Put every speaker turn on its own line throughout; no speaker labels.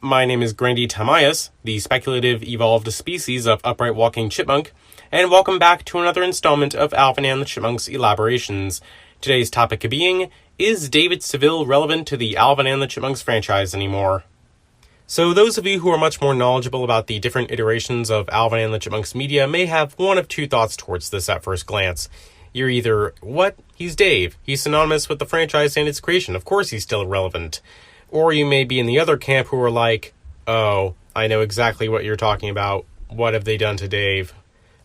My name is Grandtamias, the speculative evolved species of upright walking chipmunk, and welcome back to another installment of Alvin and the Chipmunks Elaborations. Today's topic being, is David Seville relevant to the Alvin and the Chipmunks franchise anymore? So those of you who are much more knowledgeable about the different iterations of Alvin and the Chipmunks media may have one of two thoughts towards this at first glance. You're either, what? He's Dave. He's synonymous with the franchise and its creation. Of course he's still relevant. Or you may be in the other camp who are like, oh, I know exactly what you're talking about. What have they done to Dave?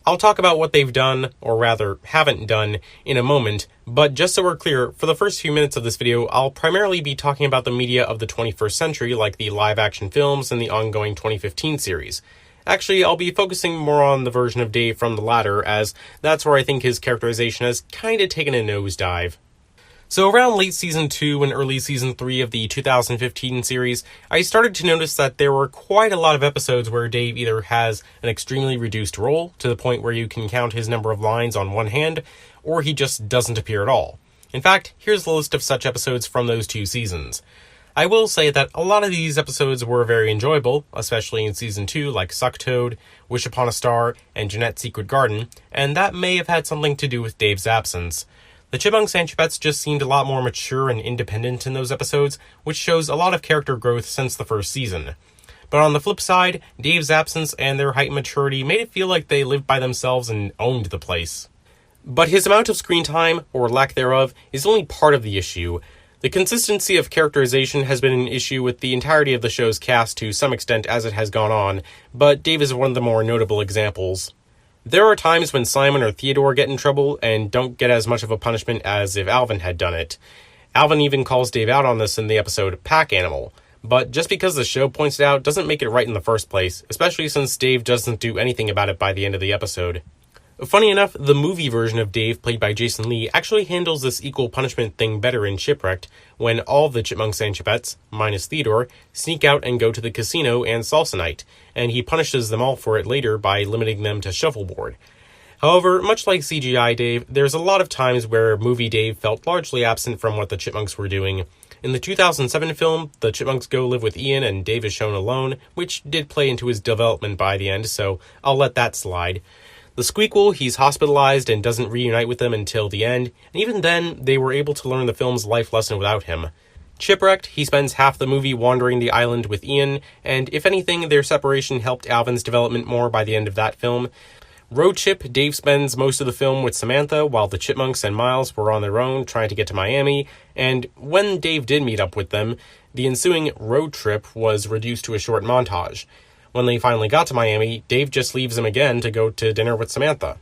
I'll talk about what they've done, or rather, haven't done, in a moment, but just so we're clear, for the first few minutes of this video, I'll primarily be talking about the media of the 21st century, like the live-action films and the ongoing 2015 series. Actually, I'll be focusing more on the version of Dave from the latter, as that's where I think his characterization has kinda taken a nosedive. So around late Season 2 and early Season 3 of the 2015 series, I started to notice that there were quite a lot of episodes where Dave either has an extremely reduced role, to the point where you can count his number of lines on one hand, or he just doesn't appear at all. In fact, here's the list of such episodes from those two seasons. I will say that a lot of these episodes were very enjoyable, especially in Season 2, like Suck Toad, Wish Upon a Star, and Jeanette's Secret Garden, and that may have had something to do with Dave's absence. The Chipmunks and Chipettes just seemed a lot more mature and independent in those episodes, which shows a lot of character growth since the first season. But on the flip side, Dave's absence and their heightened maturity made it feel like they lived by themselves and owned the place. But his amount of screen time, or lack thereof, is only part of the issue. The consistency of characterization has been an issue with the entirety of the show's cast to some extent as it has gone on, but Dave is one of the more notable examples. There are times when Simon or Theodore get in trouble and don't get as much of a punishment as if Alvin had done it. Alvin even calls Dave out on this in the episode Pack Animal, but just because the show points it out doesn't make it right in the first place, especially since Dave doesn't do anything about it by the end of the episode. Funny enough, the movie version of Dave, played by Jason Lee, actually handles this equal punishment thing better in Shipwrecked, when all of the Chipmunks and Chipettes, minus Theodore, sneak out and go to the casino and salsa night, and he punishes them all for it later by limiting them to shuffleboard. However, much like CGI Dave, there's a lot of times where movie Dave felt largely absent from what the Chipmunks were doing. In the 2007 film, the Chipmunks go live with Ian and Dave is shown alone, which did play into his development by the end, so I'll let that slide. The Squeakquel, he's hospitalized and doesn't reunite with them until the end, and even then, they were able to learn the film's life lesson without him. Chipwrecked, he spends half the movie wandering the island with Ian, and if anything, their separation helped Alvinn's development more by the end of that film. Road Chip, Dave spends most of the film with Samantha, while the Chipmunks and Miles were on their own trying to get to Miami, and when Dave did meet up with them, the ensuing road trip was reduced to a short montage. When they finally got to Miami, Dave just leaves him again to go to dinner with Samantha.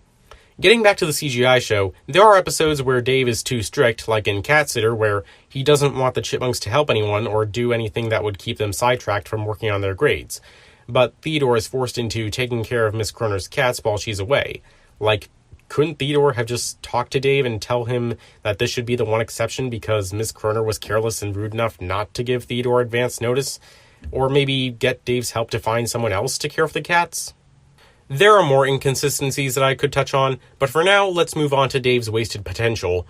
Getting back to the CGI show, there are episodes where Dave is too strict, like in Cat Sitter, where he doesn't want the Chipmunks to help anyone or do anything that would keep them sidetracked from working on their grades. But Theodore is forced into taking care of Miss Kroner's cats while she's away. Like, couldn't Theodore have just talked to Dave and tell him that this should be the one exception because Miss Kroner was careless and rude enough not to give Theodore advance notice? Or maybe get Dave's help to find someone else to care for the cats? There are more inconsistencies that I could touch on, but for now, let's move on to Dave's wasted potential.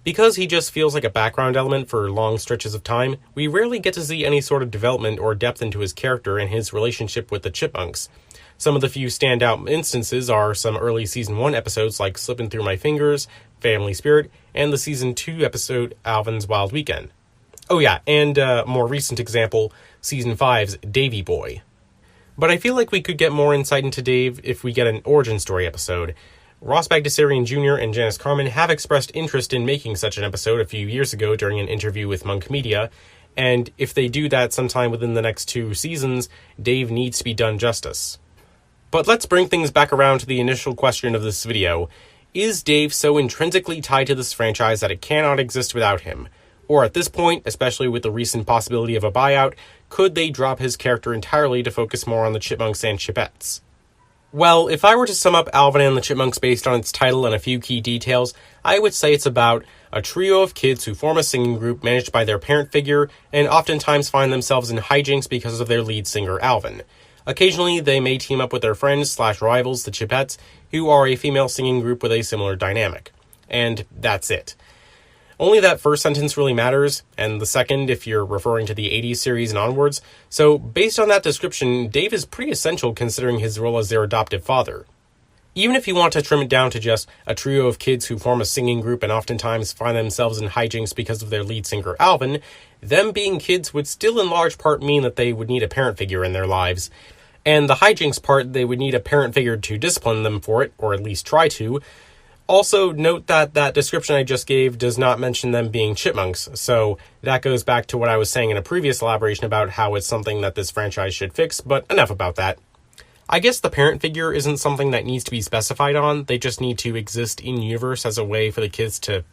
Because he just feels like a background element for long stretches of time, we rarely get to see any sort of development or depth into his character and his relationship with the Chipmunks. Some of the few standout instances are some early Season 1 episodes like Slippin' Through My Fingers, Family Spirit, and the Season 2 episode Alvin's Wild Weekend. Oh yeah, and a more recent example, Season 5's Davy Boy. But I feel like we could get more insight into Dave if we get an origin story episode. Ross Bagdasarian Jr. and Janice Carmen have expressed interest in making such an episode a few years ago during an interview with Monk Media, and if they do that sometime within the next 2 seasons, Dave needs to be done justice. But let's bring things back around to the initial question of this video. Is Dave so intrinsically tied to this franchise that it cannot exist without him? Or at this point, especially with the recent possibility of a buyout, could they drop his character entirely to focus more on the Chipmunks and Chipettes? Well, if I were to sum up Alvin and the Chipmunks based on its title and a few key details, I would say it's about a trio of kids who form a singing group managed by their parent figure and oftentimes find themselves in hijinks because of their lead singer, Alvin. Occasionally, they may team up with their friends/rivals, the Chipettes, who are a female singing group with a similar dynamic. And that's it. Only that first sentence really matters, and the second if you're referring to the 80s series and onwards, so based on that description, Dave is pretty essential considering his role as their adoptive father. Even if you want to trim it down to just a trio of kids who form a singing group and oftentimes find themselves in hijinks because of their lead singer Alvin, them being kids would still in large part mean that they would need a parent figure in their lives. And the hijinks part, they would need a parent figure to discipline them for it, or at least try to. Also, note that that description I just gave does not mention them being chipmunks, so that goes back to what I was saying in a previous elaboration about how it's something that this franchise should fix, but enough about that. I guess the parent figure isn't something that needs to be specified on, they just need to exist in-universe as a way for the kids to,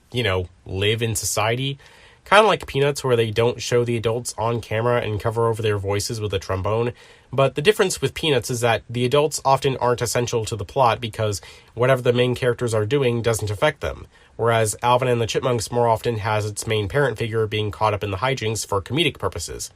live in society. Kind of like Peanuts, where they don't show the adults on camera and cover over their voices with a trombone. But the difference with Peanuts is that the adults often aren't essential to the plot because whatever the main characters are doing doesn't affect them. Whereas Alvin and the Chipmunks more often has its main parent figure being caught up in the hijinks for comedic purposes.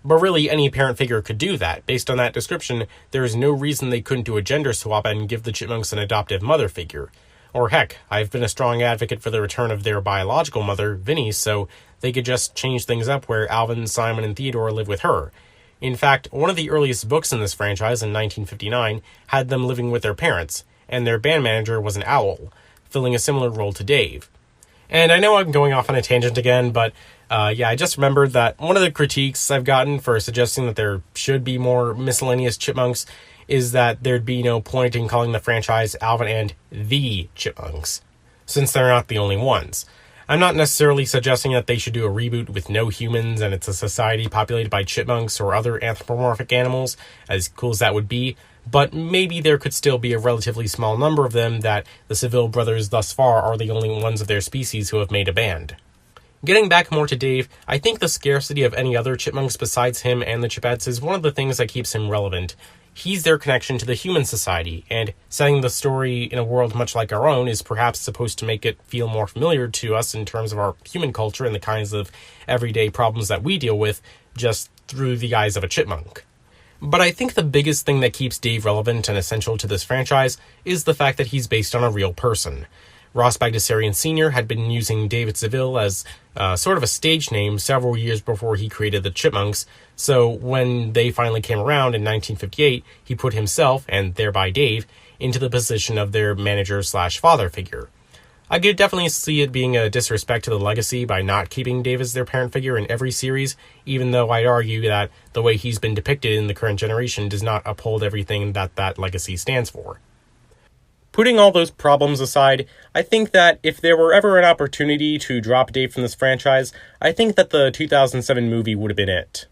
But really, any parent figure could do that. Based on that description, there is no reason they couldn't do a gender swap and give the Chipmunks an adoptive mother figure. Or heck, I've been a strong advocate for the return of their biological mother, Vinny, so they could just change things up where Alvin, Simon, and Theodore live with her. In fact, one of the earliest books in this franchise, in 1959, had them living with their parents, and their band manager was an owl, filling a similar role to Dave. And I know I'm going off on a tangent again, but I just remembered that one of the critiques I've gotten for suggesting that there should be more miscellaneous chipmunks is that there'd be no point in calling the franchise Alvin and the Chipmunks, since they're not the only ones. I'm not necessarily suggesting that they should do a reboot with no humans and it's a society populated by chipmunks or other anthropomorphic animals, as cool as that would be, but maybe there could still be a relatively small number of them that the Seville brothers thus far are the only ones of their species who have made a band. Getting back more to Dave, I think the scarcity of any other chipmunks besides him and the Chipettes is one of the things that keeps him relevant. He's their connection to the human society, and setting the story in a world much like our own is perhaps supposed to make it feel more familiar to us in terms of our human culture and the kinds of everyday problems that we deal with, just through the eyes of a chipmunk. But I think the biggest thing that keeps Dave relevant and essential to this franchise is the fact that he's based on a real person. Ross Bagdasarian Sr. had been using David Seville as sort of a stage name several years before he created the Chipmunks, so when they finally came around in 1958, he put himself, and thereby Dave, into the position of their manager/father figure. I could definitely see it being a disrespect to the legacy by not keeping Dave as their parent figure in every series, even though I'd argue that the way he's been depicted in the current generation does not uphold everything that that legacy stands for. Putting all those problems aside, I think that if there were ever an opportunity to drop Dave from this franchise, I think that the 2007 movie would have been it.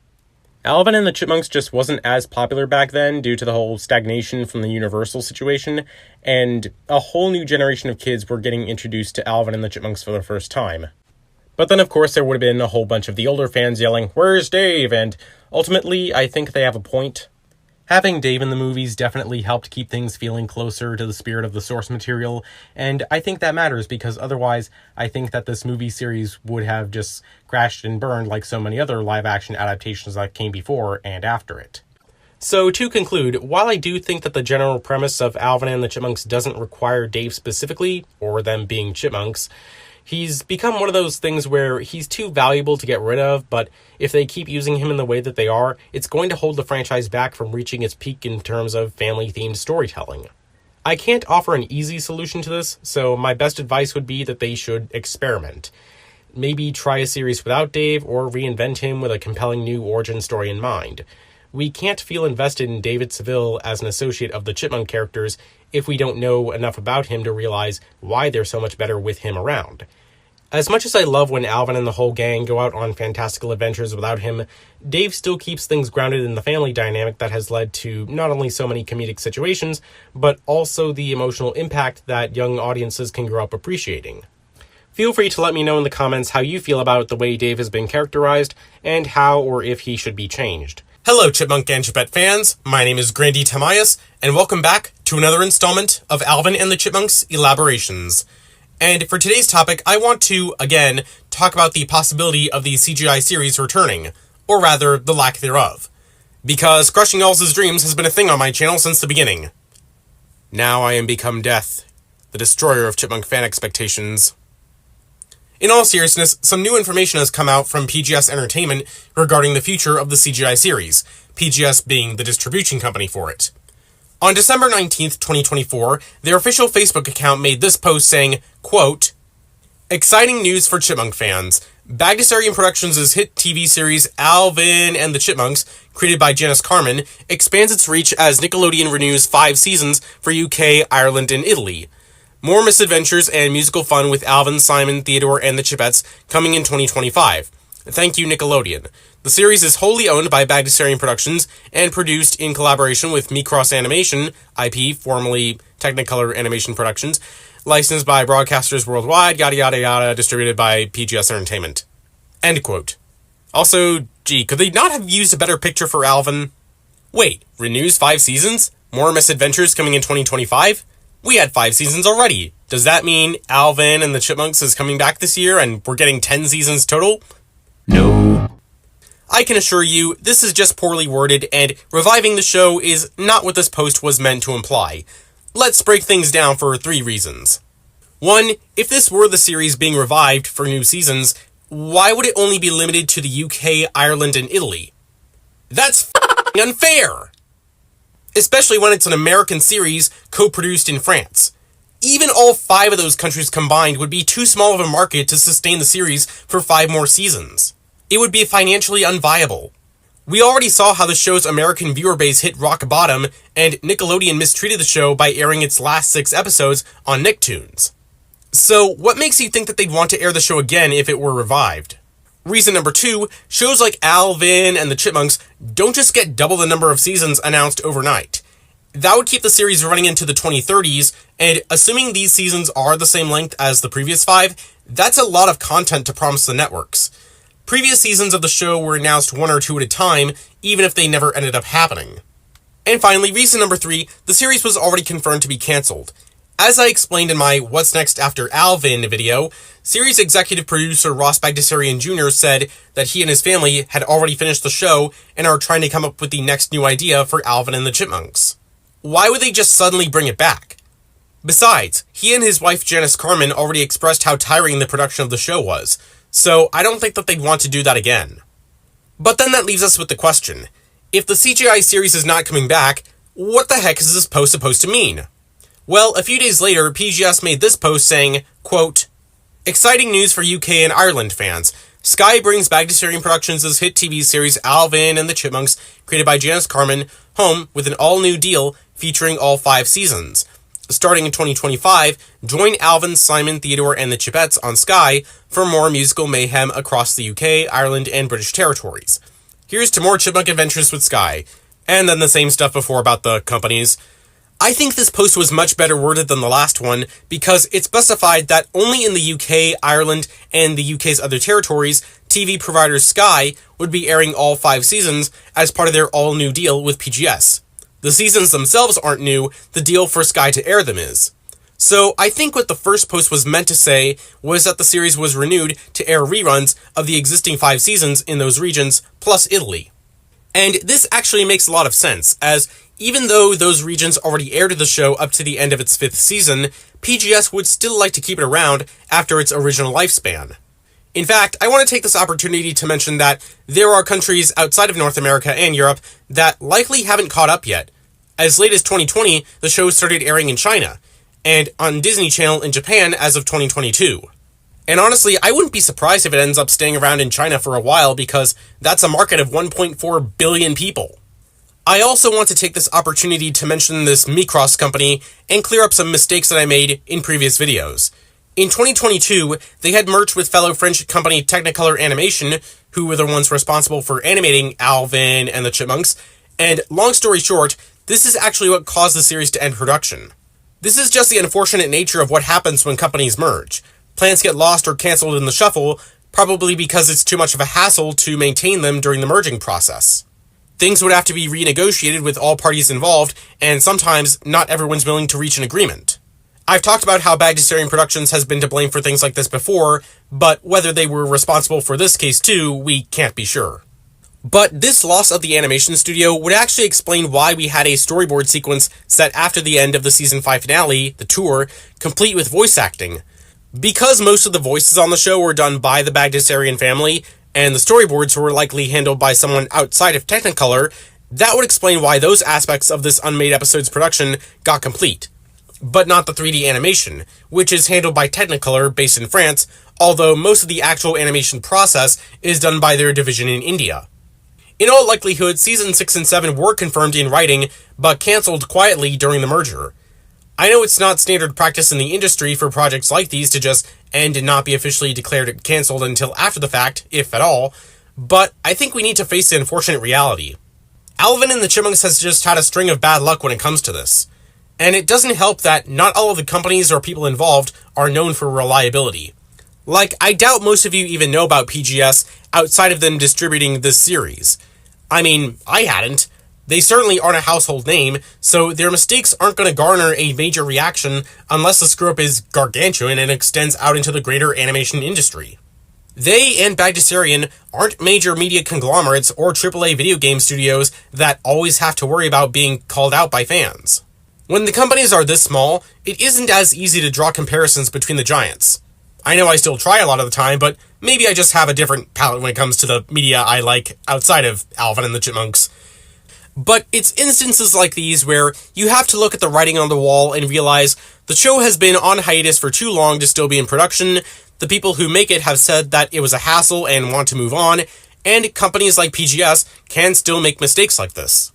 Alvin and the Chipmunks just wasn't as popular back then due to the whole stagnation from the Universal situation, and a whole new generation of kids were getting introduced to Alvin and the Chipmunks for the first time. But then, of course, there would have been a whole bunch of the older fans yelling, "Where's Dave?" And ultimately, I think they have a point. Having Dave in the movies definitely helped keep things feeling closer to the spirit of the source material, and I think that matters because otherwise I think that this movie series would have just crashed and burned like so many other live-action adaptations that came before and after it. So to conclude, while I do think that the general premise of Alvin and the Chipmunks doesn't require Dave specifically, or them being chipmunks, he's become one of those things where he's too valuable to get rid of, but if they keep using him in the way that they are, it's going to hold the franchise back from reaching its peak in terms of family-themed storytelling. I can't offer an easy solution to this, so my best advice would be that they should experiment. Maybe try a series without Dave, or reinvent him with a compelling new origin story in mind. We can't feel invested in David Seville as an associate of the Chipmunk characters if we don't know enough about him to realize why they're so much better with him around. As much as I love when Alvin and the whole gang go out on fantastical adventures without him, Dave still keeps things grounded in the family dynamic that has led to not only so many comedic situations, but also the emotional impact that young audiences can grow up appreciating. Feel free to let me know in the comments how you feel about the way Dave has been characterized, and how or if he should be changed. Hello, Chipmunk and Chipette fans. My name is Grandtamias, and welcome back to another installment of Alvin and the Chipmunks Elaborations. And for today's topic, I want to, again, talk about the possibility of the CGI series returning, or rather, the lack thereof. Because crushing y'all's dreams has been a thing on my channel since the beginning. Now I am become death, the destroyer of Chipmunk fan expectations. In all seriousness, some new information has come out from PGS Entertainment regarding the future of the CGI series, PGS being the distribution company for it. On December 19th, 2024, their official Facebook account made this post saying, quote, "Exciting news for Chipmunk fans. Bagdasarian Productions' hit TV series Alvin and the Chipmunks, created by Janice Carmen, expands its reach as Nickelodeon renews 5 seasons for UK, Ireland, and Italy. More misadventures and musical fun with Alvin, Simon, Theodore, and the Chipettes coming in 2025. Thank you, Nickelodeon. The series is wholly owned by Bagdasarian Productions and produced in collaboration with Micross Animation, IP, formerly Technicolor Animation Productions, licensed by broadcasters worldwide, yada yada yada, distributed by PGS Entertainment." End quote. Also, gee, could they not have used a better picture for Alvin? Wait, renews 5 seasons? More misadventures coming in 2025? We had 5 seasons already. Does that mean Alvin and the Chipmunks is coming back this year and we're getting 10 seasons total? No. I can assure you, this is just poorly worded, and reviving the show is not what this post was meant to imply. Let's break things down for 3 reasons. 1, if this were the series being revived for new seasons, why would it only be limited to the UK, Ireland, and Italy? That's f***ing unfair! Especially when it's an American series co-produced in France. Even all 5 of those countries combined would be too small of a market to sustain the series for 5 more seasons. It would be financially unviable. We already saw how the show's American viewer base hit rock bottom, and Nickelodeon mistreated the show by airing its last 6 episodes on Nicktoons. So, what makes you think that they'd want to air the show again if it were revived? Reason number 2, shows like Alvin and the Chipmunks don't just get double the number of seasons announced overnight. That would keep the series running into the 2030s, and assuming these seasons are the same length as the previous 5, that's a lot of content to promise the networks. Previous seasons of the show were announced 1 or 2 at a time, even if they never ended up happening. And finally, reason number 3, the series was already confirmed to be cancelled. As I explained in my What's Next After Alvin video, series executive producer Ross Bagdasarian Jr. said that he and his family had already finished the show and are trying to come up with the next new idea for Alvin and the Chipmunks. Why would they just suddenly bring it back? Besides, he and his wife Janice Carmen already expressed how tiring the production of the show was, so I don't think that they'd want to do that again. But then that leaves us with the question, if the CGI series is not coming back, what the heck is this post supposed to mean? Well, a few days later, PGS made this post saying, quote, "Exciting news for UK and Ireland fans. Sky brings Bagdasarian Productions' hit TV series Alvin and the Chipmunks, created by Janice Carmen, home with an all-new deal featuring all 5 seasons. Starting in 2025, join Alvin, Simon, Theodore, and the Chipettes on Sky for more musical mayhem across the UK, Ireland, and British territories. Here's to more Chipmunk adventures with Sky." And then the same stuff before about the companies. I think this post was much better worded than the last one because it specified that only in the UK, Ireland, and the UK's other territories, TV provider Sky would be airing all 5 seasons as part of their all-new deal with PGS. The seasons themselves aren't new, the deal for Sky to air them is. So I think what the first post was meant to say was that the series was renewed to air reruns of the existing 5 seasons in those regions, plus Italy. And this actually makes a lot of sense, as even though those regions already aired the show up to the end of its 5th season, PGS would still like to keep it around after its original lifespan. In fact, I want to take this opportunity to mention that there are countries outside of North America and Europe that likely haven't caught up yet. As late as 2020, the show started airing in China, and on Disney Channel in Japan as of 2022. And honestly, I wouldn't be surprised if it ends up staying around in China for a while because that's a market of 1.4 billion people. I also want to take this opportunity to mention this Micross company and clear up some mistakes that I made in previous videos. In 2022, they had merged with fellow French company Technicolor Animation, who were the ones responsible for animating Alvin and the Chipmunks, and long story short, this is actually what caused the series to end production. This is just the unfortunate nature of what happens when companies merge. Plans get lost or cancelled in the shuffle, probably because it's too much of a hassle to maintain them during the merging process. Things would have to be renegotiated with all parties involved, and sometimes not everyone's willing to reach an agreement. I've talked about how Bagdasarian Productions has been to blame for things like this before, but whether they were responsible for this case too, we can't be sure. But this loss of the animation studio would actually explain why we had a storyboard sequence set after the end of the season 5 finale, the tour, complete with voice acting. Because most of the voices on the show were done by the Bagdasarian family, and the storyboards were likely handled by someone outside of Technicolor, that would explain why those aspects of this unmade episode's production got complete. But not the 3D animation, which is handled by Technicolor, based in France, although most of the actual animation process is done by their division in India. In all likelihood, Season 6 and 7 were confirmed in writing, but cancelled quietly during the merger. I know it's not standard practice in the industry for projects like these to just end and not be officially declared cancelled until after the fact, if at all, but I think we need to face the unfortunate reality. Alvin the Chipmunks has just had a string of bad luck when it comes to this. And it doesn't help that not all of the companies or people involved are known for reliability. Like, I doubt most of you even know about PGS outside of them distributing this series. I mean, I hadn't. They certainly aren't a household name, so their mistakes aren't going to garner a major reaction unless the screw-up is gargantuan and extends out into the greater animation industry. They and Bagdasarian aren't major media conglomerates or AAA video game studios that always have to worry about being called out by fans. When the companies are this small, it isn't as easy to draw comparisons between the giants. I know I still try a lot of the time, but maybe I just have a different palette when it comes to the media I like outside of Alvin the Chipmunks. But it's instances like these where you have to look at the writing on the wall and realize the show has been on hiatus for too long to still be in production, the people who make it have said that it was a hassle and want to move on, and companies like PGS can still make mistakes like this.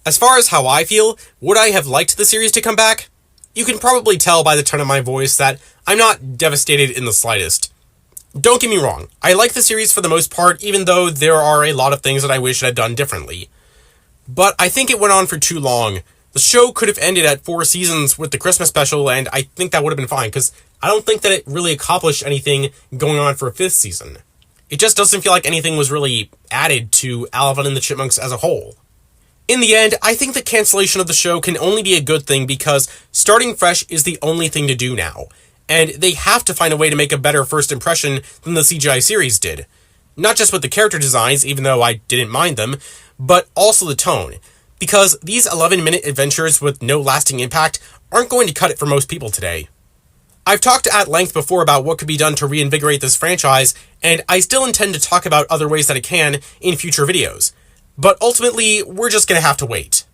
As far as how I feel, would I have liked the series to come back? You can probably tell by the tone of my voice that I'm not devastated in the slightest. Don't get me wrong, I like the series for the most part, even though there are a lot of things that I wish it had done differently. But I think it went on for too long. The show could have ended at 4 seasons with the Christmas special, and I think that would have been fine, because I don't think that it really accomplished anything going on for a 5th season. It just doesn't feel like anything was really added to Alvin the Chipmunks as a whole. In the end, I think the cancellation of the show can only be a good thing because starting fresh is the only thing to do now, and they have to find a way to make a better first impression than the CGI series did. Not just with the character designs, even though I didn't mind them, but also the tone, because these 11-minute adventures with no lasting impact aren't going to cut it for most people today. I've talked at length before about what could be done to reinvigorate this franchise, and I still intend to talk about other ways that it can in future videos. But ultimately, we're just gonna have to wait.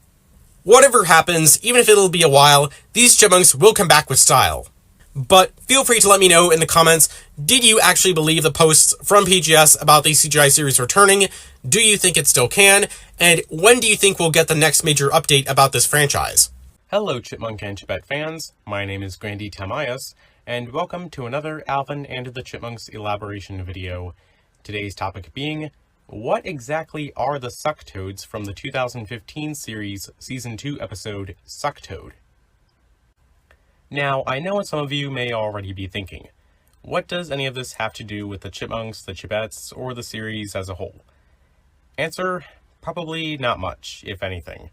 Whatever happens, even if it'll be a while, these chipmunks will come back with style. But feel free to let me know in the comments, did you actually believe the posts from PGS about the CGI series returning? Do you think it still can? And when do you think we'll get the next major update about this franchise?
Hello Chipmunk and Chipette fans, my name is Grandtamias, and welcome to another Alvin and the Chipmunks elaboration video. Today's topic being, what exactly are the Sucktoads from the 2015 series Season 2 episode Sucktoad? Now, I know what some of you may already be thinking. What does any of this have to do with the Chipmunks, the Chipettes, or the series as a whole? Answer, probably not much, if anything.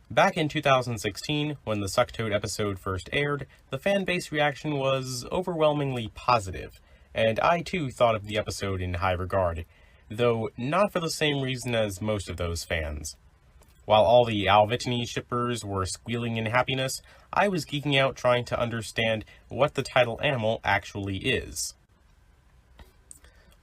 Back in 2016, when the Sucktoad episode first aired, the fanbase reaction was overwhelmingly positive, and I too thought of the episode in high regard, though not for the same reason as most of those fans. While all the Alvinnn shippers were squealing in happiness, I was geeking out trying to understand what the title animal actually is.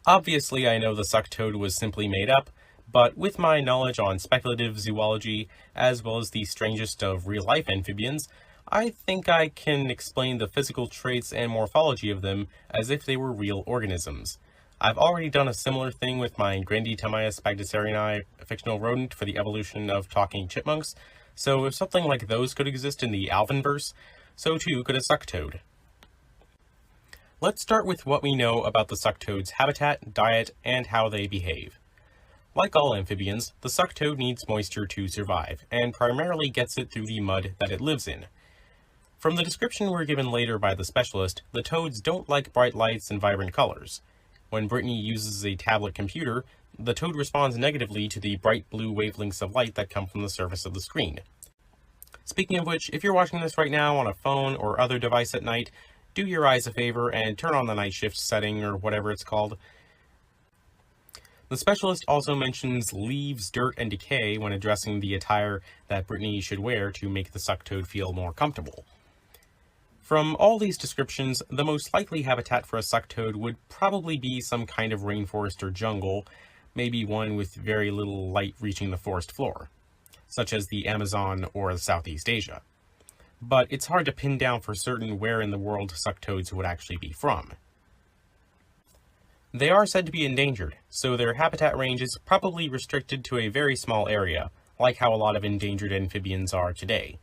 Obviously, I know the Sucktoad was simply made up, but with my knowledge on speculative zoology, as well as the strangest of real-life amphibians, I think I can explain the physical traits and morphology of them as if they were real organisms. I've already done a similar thing with my Grandtamias Bagdasarian fictional rodent for the evolution of talking chipmunks, so if something like those could exist in the Alvinnverse, so too could a Sucktoad. Let's start with what we know about the Sucktoad's habitat, diet, and how they behave. Like all amphibians, the Sucktoad needs moisture to survive, and primarily gets it through the mud that it lives in. From the description we're given later by the specialist, the toads don't like bright lights and vibrant colors. When Brittany uses a tablet computer, the toad responds negatively to the bright blue wavelengths of light that come from the surface of the screen. Speaking of which, if you're watching this right now on a phone or other device at night, do your eyes a favor and turn on the night shift setting or whatever it's called. The specialist also mentions leaves, dirt, and decay when addressing the attire that Brittany should wear to make the Sucktoad feel more comfortable. From all these descriptions, the most likely habitat for a suck toad would probably be some kind of rainforest or jungle, maybe one with very little light reaching the forest floor, such as the Amazon or Southeast Asia. But it's hard to pin down for certain where in the world suck toads would actually be from. They are said to be endangered, so their habitat range is probably restricted to a very small area, like how a lot of endangered amphibians are today.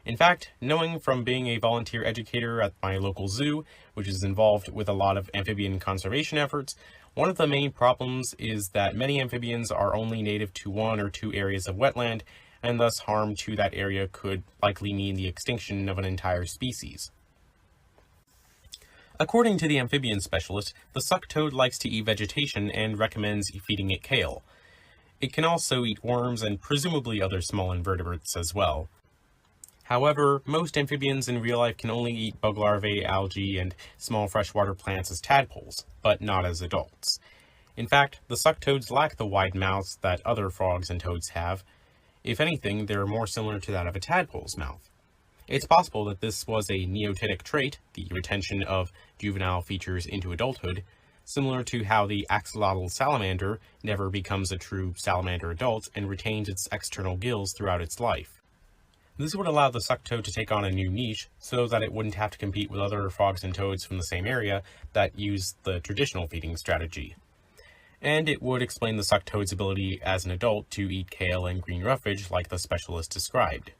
In fact, knowing from being a volunteer educator at my local zoo, which is involved with a lot of amphibian conservation efforts, one of the main problems is that many amphibians are only native to one or two areas of wetland, and thus harm to that area could likely mean the extinction of an entire species. According to the amphibian specialist, the suck toad likes to eat vegetation and recommends feeding it kale. It can also eat worms and presumably other small invertebrates as well. However, most amphibians in real life can only eat bug larvae, algae, and small freshwater plants as tadpoles, but not as adults. In fact, the suck toads lack the wide mouths that other frogs and toads have. If anything, they're more similar to that of a tadpole's mouth. It's possible that this was a neotic trait, the retention of juvenile features into adulthood, similar to how the axolotl salamander never becomes a true salamander adult and retains its external gills throughout its life. This would allow the suck toad to take on a new niche, so that it wouldn't have to compete with other frogs and toads from the same area that use the traditional feeding strategy. And it would explain the suck toad's ability as an adult to eat kale and green roughage like the specialist described.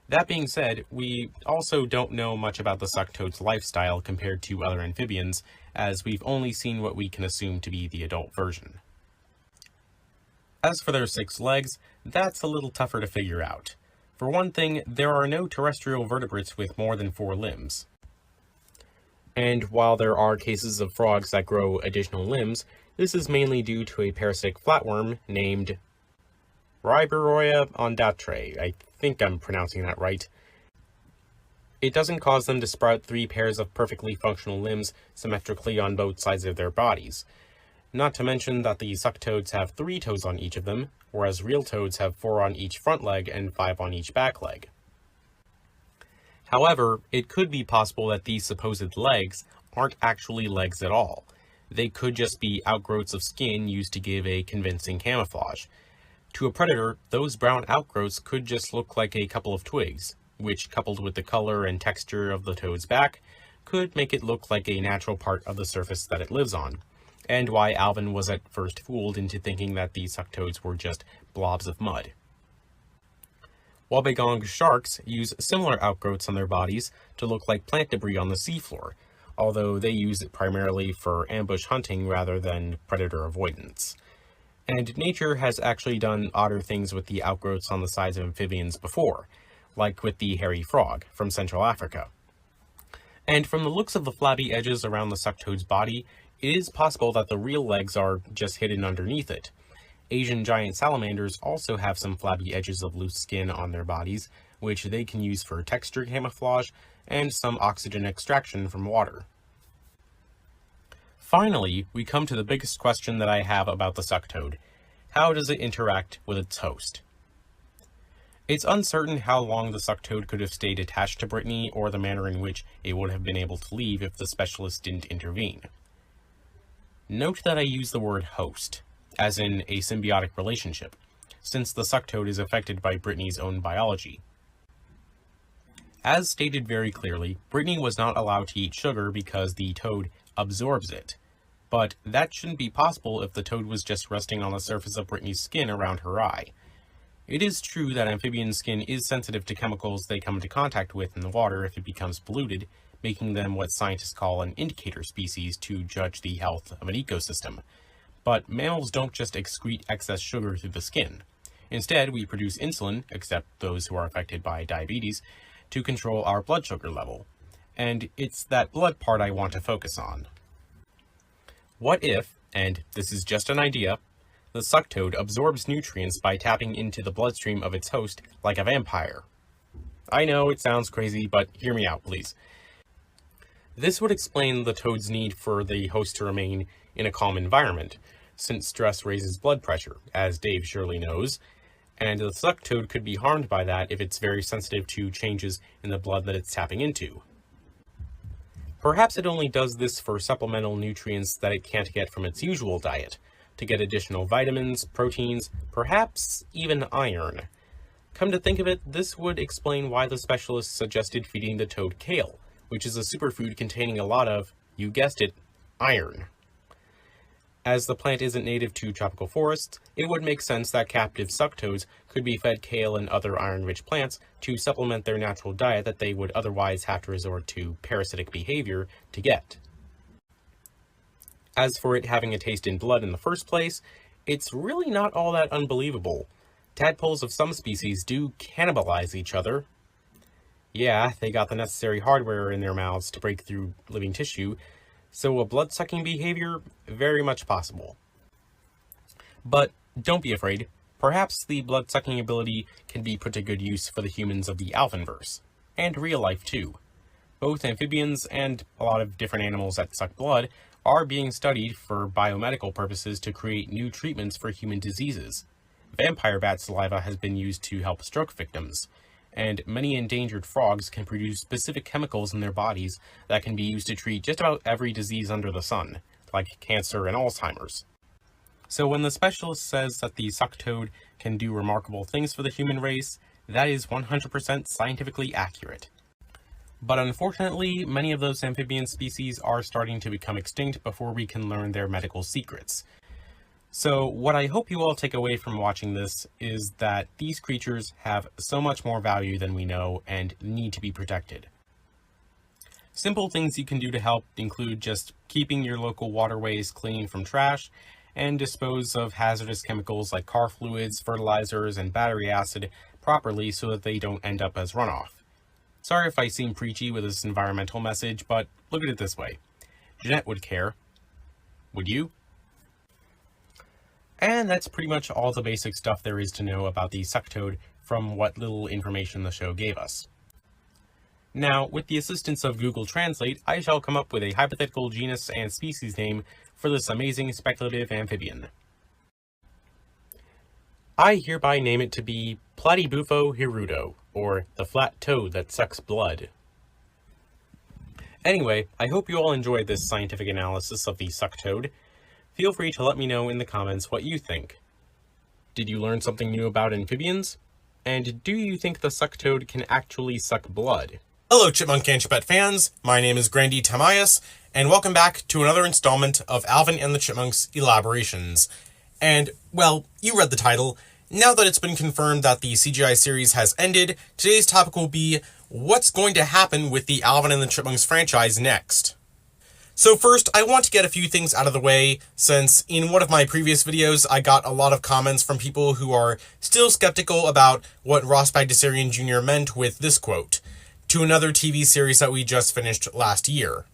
That being said, we also don't know much about the suck toad's lifestyle compared to other amphibians, as we've only seen what we can assume to be the adult version. As for their 6 legs, that's a little tougher to figure out. For one thing, there are no terrestrial vertebrates with more than 4 limbs. And while there are cases of frogs that grow additional limbs, this is mainly due to a parasitic flatworm named Riberoia ondatre. I think I'm pronouncing that right. It doesn't cause them to sprout 3 pairs of perfectly functional limbs symmetrically on both sides of their bodies. Not to mention that the suck toads have 3 toes on each of them, whereas real toads have 4 on each front leg and 5 on each back leg. However, it could be possible that these supposed legs aren't actually legs at all. They could just be outgrowths of skin used to give a convincing camouflage. To a predator, those brown outgrowths could just look like a couple of twigs, which, coupled with the color and texture of the toad's back, could make it look like a natural part of the surface that it lives on, and why Alvin was at first fooled into thinking that the suck toads were just blobs of mud. Wobbegong sharks use similar outgrowths on their bodies to look like plant debris on the seafloor, although they use it primarily for ambush hunting rather than predator avoidance. And nature has actually done odder things with the outgrowths on the sides of amphibians before, like with the hairy frog from Central Africa. And from the looks of the flabby edges around the suck toad's body, it is possible that the real legs are just hidden underneath it. Asian giant salamanders also have some flabby edges of loose skin on their bodies, which they can use for texture camouflage and some oxygen extraction from water. Finally, we come to the biggest question that I have about the suck toad. How does it interact with its host? It's uncertain how long the suck toad could have stayed attached to Brittany or the manner in which it would have been able to leave if the specialist didn't intervene. Note that I use the word host, as in a symbiotic relationship, since the suck toad is affected by Brittany's own biology. As stated very clearly, Brittany was not allowed to eat sugar because the toad absorbs it, but that shouldn't be possible if the toad was just resting on the surface of Brittany's skin around her eye. It is true that amphibian skin is sensitive to chemicals they come into contact with in the water if it becomes polluted, making them what scientists call an indicator species to judge the health of an ecosystem. But mammals don't just excrete excess sugar through the skin. Instead, we produce insulin, except those who are affected by diabetes, to control our blood sugar level. And it's that blood part I want to focus on. What if, and this is just an idea, the suck toad absorbs nutrients by tapping into the bloodstream of its host like a vampire? I know it sounds crazy, but hear me out, please. This would explain the toad's need for the host to remain in a calm environment, since stress raises blood pressure, as Dave surely knows, and the suck toad could be harmed by that if it's very sensitive to changes in the blood that it's tapping into. Perhaps it only does this for supplemental nutrients that it can't get from its usual diet, to get additional vitamins, proteins, perhaps even iron. Come to think of it, this would explain why the specialist suggested feeding the toad kale, which is a superfood containing a lot of, you guessed it, iron. As the plant isn't native to tropical forests, it would make sense that captive suck toads could be fed kale and other iron-rich plants to supplement their natural diet that they would otherwise have to resort to parasitic behavior to get. As for it having a taste in blood in the first place, it's really not all that unbelievable. Tadpoles of some species do cannibalize each other. Yeah, they got the necessary hardware in their mouths to break through living tissue, so a blood-sucking behavior, very much possible. But don't be afraid, perhaps the blood-sucking ability can be put to good use for the humans of the Alvinnverse, and real life too. Both amphibians and a lot of different animals that suck blood are being studied for biomedical purposes to create new treatments for human diseases. Vampire bat saliva has been used to help stroke victims, and many endangered frogs can produce specific chemicals in their bodies that can be used to treat just about every disease under the sun, like cancer and Alzheimer's. So when the specialist says that the suck toad can do remarkable things for the human race, that is 100% scientifically accurate. But unfortunately, many of those amphibian species are starting to become extinct before we can learn their medical secrets. So what I hope you all take away from watching this is that these creatures have so much more value than we know and need to be protected. Simple things you can do to help include just keeping your local waterways clean from trash and dispose of hazardous chemicals like car fluids, fertilizers, and battery acid properly so that they don't end up as runoff. Sorry if I seem preachy with this environmental message, but look at it this way. Jeanette would care. Would you? And that's pretty much all the basic stuff there is to know about the suck toad from what little information the show gave us. Now, with the assistance of Google Translate, I shall come up with a hypothetical genus and species name for this amazing speculative amphibian. I hereby name it to be Platybufo hirudo, or the flat toad that sucks blood. Anyway, I hope you all enjoyed this scientific analysis of the suck toad. Feel free to let me know in the comments what you think. Did you learn something new about amphibians? And do you think the suck toad can actually suck blood?
Hello, Chipmunk and Chipette fans. My name is Grandtamias, and welcome back to another installment of Alvin and the Chipmunks Elaborations. And, well, you read the title. Now that it's been confirmed that the CGI series has ended, today's topic will be what's going to happen with the Alvin and the Chipmunks franchise next. So first, I want to get a few things out of the way, since in one of my previous videos, I got a lot of comments from people who are still skeptical about what Ross Bagdasarian Jr. meant with this quote, to another TV series that we just finished last year.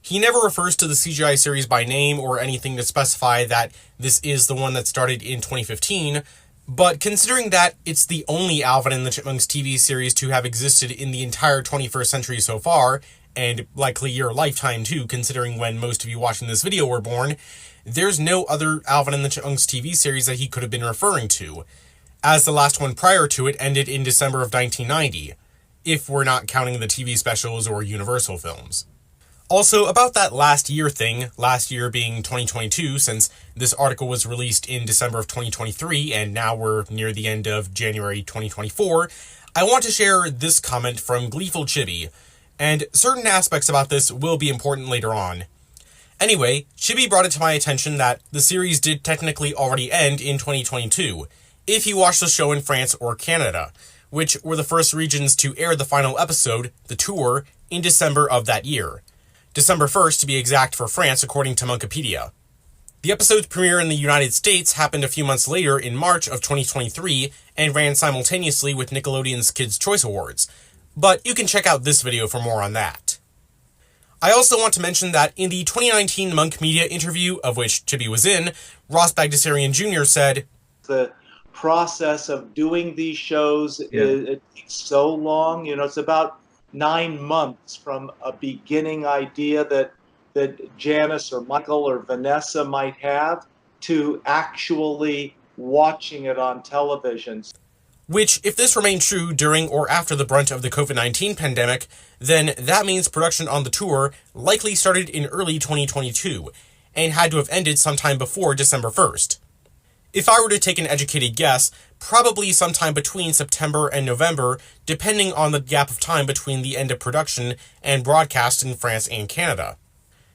He never refers to the CGI series by name or anything to specify that this is the one that started in 2015, but considering that it's the only Alvin and the Chipmunks TV series to have existed in the entire 21st century so far, and likely your lifetime too, considering when most of you watching this video were born, there's no other Alvin and the Chipmunks TV series that he could have been referring to, as the last one prior to it ended in December of 1990, if we're not counting the TV specials or Universal films. Also, about that last year thing, last year being 2022, since this article was released in December of 2023, and now we're near the end of January 2024, I want to share this comment from Gleeful Chibi, and certain aspects about this will be important later on. Anyway, Chibi brought it to my attention that the series did technically already end in 2022, if you watched the show in France or Canada, which were the first regions to air the final episode, The Tour, in December of that year. December 1st to be exact for France according to Monkipedia. The episode's premiere in the United States happened a few months later in March of 2023 and ran simultaneously with Nickelodeon's Kids' Choice Awards, but you can check out this video for more on that. I also want to mention that in the 2019 Monk Media interview, of which Chibi was in, Ross Bagdasarian Jr. said,
"The process of doing these shows, it takes so long. You know, it's about 9 months from a beginning idea that Janice or Michael or Vanessa might have to actually watching it on television."
Which, if this remained true during or after the brunt of the COVID-19 pandemic, then that means production on the tour likely started in early 2022, and had to have ended sometime before December 1st. If I were to take an educated guess, probably sometime between September and November, depending on the gap of time between the end of production and broadcast in France and Canada.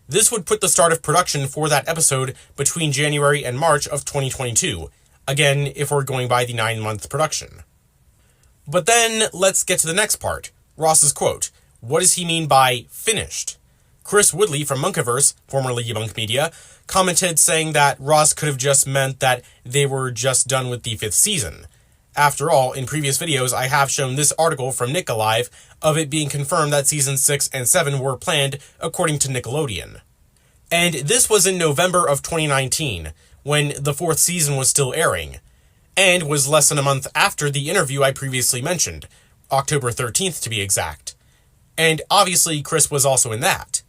This would put the start of production for that episode between January and March of 2022, again, if we're going by the 9-month production. But then, let's get to the next part, Ross's quote. What does he mean by finished? Chris Woodley from Monkiverse, formerly Monk Media, commented saying that Ross could have just meant that they were just done with the 5th season. After all, in previous videos I have shown this article from Nick Alive of it being confirmed that seasons 6 and 7 were planned according to Nickelodeon. And this was in November of 2019, when the 4th season was still airing, and was less than a month after the interview I previously mentioned, October 13th to be exact. And obviously Chris was also in that.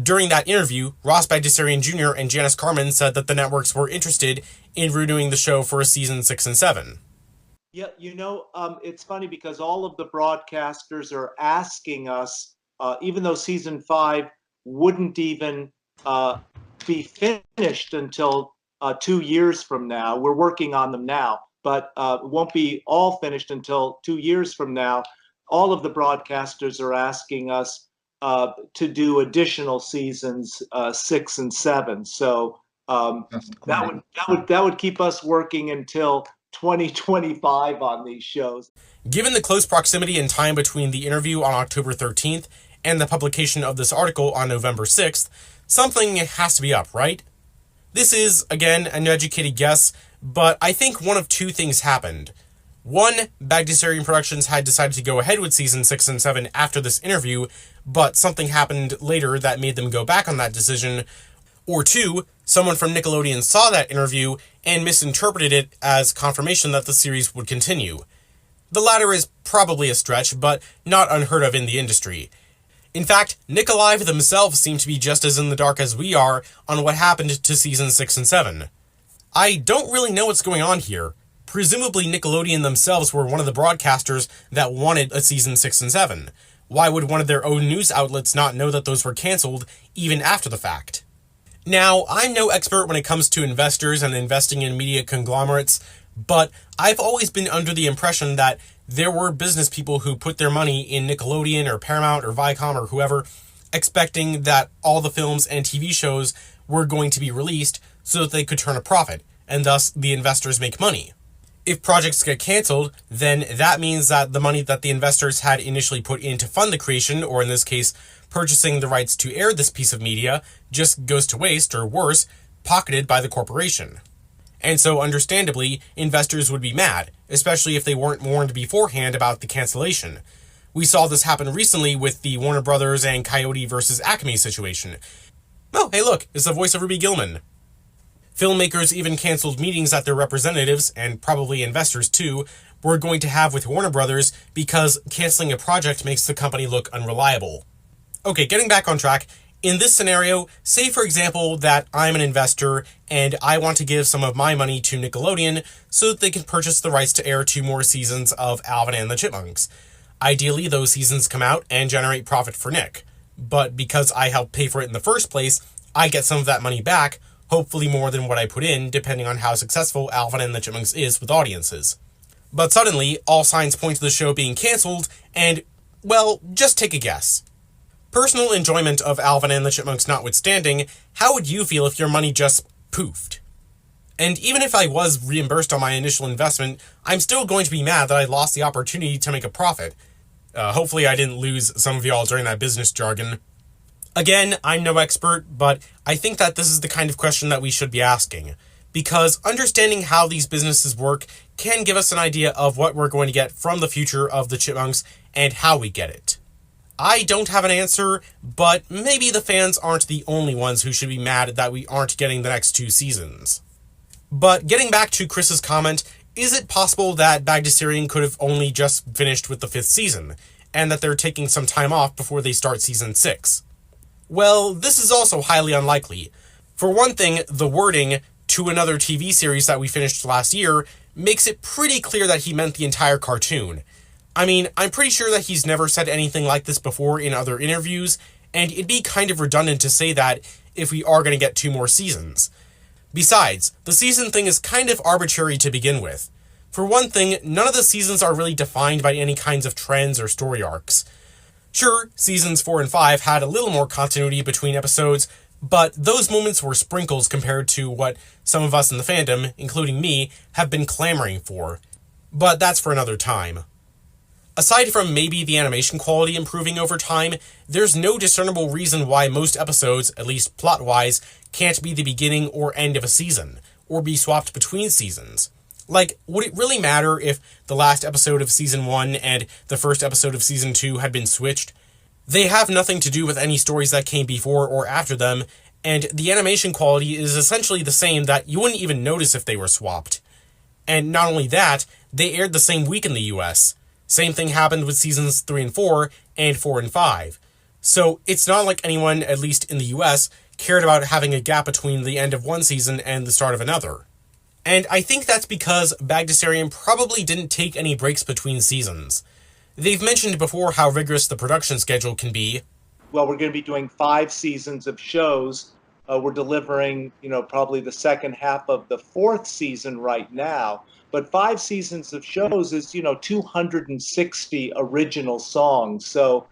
During that interview, Ross Bagdasarian Jr. and Janice Carmen said that the networks were interested in renewing the show for season 6 and 7.
Yeah, it's funny because all of the broadcasters are asking us, even though season 5 wouldn't even be finished until 2 years from now. We're working on them now, but it won't be all finished until 2 years from now. All of the broadcasters are asking us to do additional seasons 6 and 7. So that would keep us working until 2025 on these shows.
Given the close proximity and time between the interview on October 13th and the publication of this article on November 6th, something has to be up, right? This is, again, an educated guess, but I think one of two things happened. One, Bagdasarian Productions had decided to go ahead with season 6 and 7 after this interview, but something happened later that made them go back on that decision. Or two, someone from Nickelodeon saw that interview and misinterpreted it as confirmation that the series would continue. The latter is probably a stretch, but not unheard of in the industry. In fact, Nick Alive themselves seem to be just as in the dark as we are on what happened to season 6 and 7. I don't really know what's going on here. Presumably Nickelodeon themselves were one of the broadcasters that wanted a season 6 and 7. Why would one of their own news outlets not know that those were cancelled even after the fact? Now, I'm no expert when it comes to investors and investing in media conglomerates, but I've always been under the impression that there were business people who put their money in Nickelodeon or Paramount or Viacom or whoever, expecting that all the films and TV shows were going to be released so that they could turn a profit, and thus the investors make money. If projects get cancelled, then that means that the money that the investors had initially put in to fund the creation, or in this case, purchasing the rights to air this piece of media, just goes to waste, or worse, pocketed by the corporation. And so, understandably, investors would be mad, especially if they weren't warned beforehand about the cancellation. We saw this happen recently with the Warner Brothers and Coyote vs. Acme situation. Oh, hey look, it's the voice of Ruby Gillman. Filmmakers even canceled meetings that their representatives, and probably investors too, were going to have with Warner Brothers because canceling a project makes the company look unreliable. Okay, getting back on track, in this scenario, say for example that I'm an investor and I want to give some of my money to Nickelodeon so that they can purchase the rights to air 2 more seasons of Alvin and the Chipmunks. Ideally, those seasons come out and generate profit for Nick. But because I helped pay for it in the first place, I get some of that money back, hopefully more than what I put in, depending on how successful Alvin and the Chipmunks is with audiences. But suddenly, all signs point to the show being cancelled, and, well, just take a guess. Personal enjoyment of Alvin and the Chipmunks notwithstanding, how would you feel if your money just poofed? And even if I was reimbursed on my initial investment, I'm still going to be mad that I lost the opportunity to make a profit. Hopefully I didn't lose some of y'all during that business jargon. Again, I'm no expert, but I think that this is the kind of question that we should be asking, because understanding how these businesses work can give us an idea of what we're going to get from the future of the Chipmunks and how we get it. I don't have an answer, but maybe the fans aren't the only ones who should be mad that we aren't getting the next 2 seasons. But getting back to Chris's comment, is it possible that Bagdasarian could have only just finished with the 5th season, and that they're taking some time off before they start season 6? Well, this is also highly unlikely. For one thing, the wording, "to another TV series that we finished last year," makes it pretty clear that he meant the entire cartoon. I mean, I'm pretty sure that he's never said anything like this before in other interviews, and it'd be kind of redundant to say that if we are going to get 2 more seasons. Besides, the season thing is kind of arbitrary to begin with. For one thing, none of the seasons are really defined by any kinds of trends or story arcs. Sure, seasons 4 and 5 had a little more continuity between episodes, but those moments were sprinkles compared to what some of us in the fandom, including me, have been clamoring for. But that's for another time. Aside from maybe the animation quality improving over time, there's no discernible reason why most episodes, at least plot-wise, can't be the beginning or end of a season, or be swapped between seasons. Like, would it really matter if the last episode of Season 1 and the first episode of Season 2 had been switched? They have nothing to do with any stories that came before or after them, and the animation quality is essentially the same that you wouldn't even notice if they were swapped. And not only that, they aired the same week in the US. Same thing happened with Seasons 3 and 4, and 4 and 5. So it's not like anyone, at least in the US, cared about having a gap between the end of one season and the start of another. And I think that's because Bagdasarian probably didn't take any breaks between seasons. They've mentioned before how rigorous the production schedule can be.
Well, we're going to be doing 5 seasons of shows. We're delivering, probably the second half of the 4th season right now. But 5 seasons of shows is, 260 original songs. So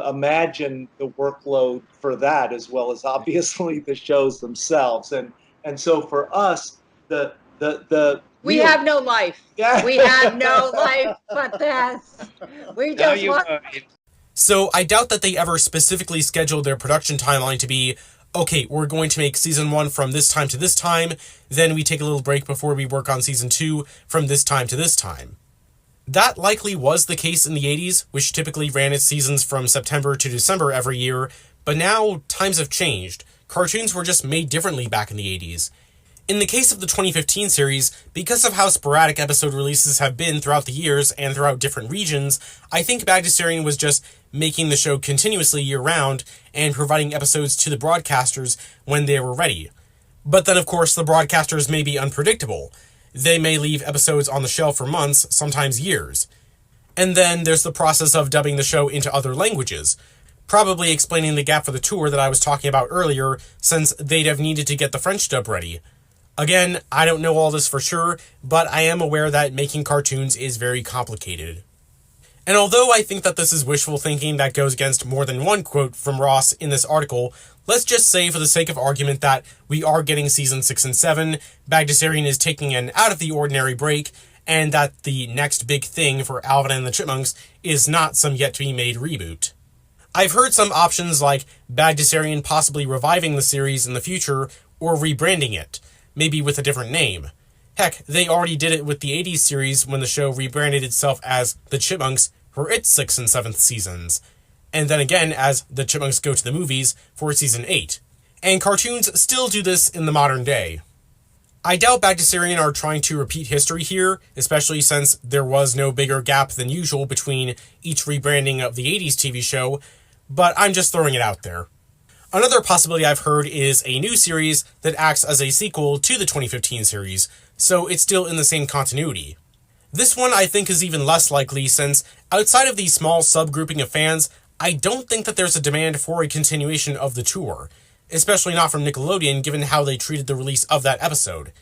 imagine the workload for that, as well as obviously the shows themselves. And so for us,
we have no life.
Yeah.
We have no life but this. We just want.
So I doubt that they ever specifically scheduled their production timeline to be, okay, we're going to make Season 1 from this time to this time, then we take a little break before we work on Season 2 from this time to this time. That likely was the case in the 80s, which typically ran its seasons from September to December every year, but now times have changed. Cartoons were just made differently back in the 80s. In the case of the 2015 series, because of how sporadic episode releases have been throughout the years and throughout different regions, I think Bagdasarian was just making the show continuously year-round and providing episodes to the broadcasters when they were ready. But then, of course, the broadcasters may be unpredictable. They may leave episodes on the shelf for months, sometimes years. And then there's the process of dubbing the show into other languages, probably explaining the gap for the tour that I was talking about earlier, since they'd have needed to get the French dub ready. Again, I don't know all this for sure, but I am aware that making cartoons is very complicated. And although I think that this is wishful thinking that goes against more than one quote from Ross in this article, let's just say for the sake of argument that we are getting Season 6 and 7, Bagdasarian is taking an out-of-the-ordinary break, and that the next big thing for Alvin and the Chipmunks is not some yet-to-be-made reboot. I've heard some options like Bagdasarian possibly reviving the series in the future or rebranding it, maybe with a different name. Heck, they already did it with the 80s series when the show rebranded itself as The Chipmunks for its 6th and 7th seasons, and then again as The Chipmunks Go to the Movies for Season 8. And cartoons still do this in the modern day. I doubt Bagdasarian are trying to repeat history here, especially since there was no bigger gap than usual between each rebranding of the 80s TV show, but I'm just throwing it out there. Another possibility I've heard is a new series that acts as a sequel to the 2015 series, so it's still in the same continuity. This one I think is even less likely since, outside of the small subgrouping of fans, I don't think that there's a demand for a continuation of the tour, especially not from Nickelodeon given how they treated the release of that episode.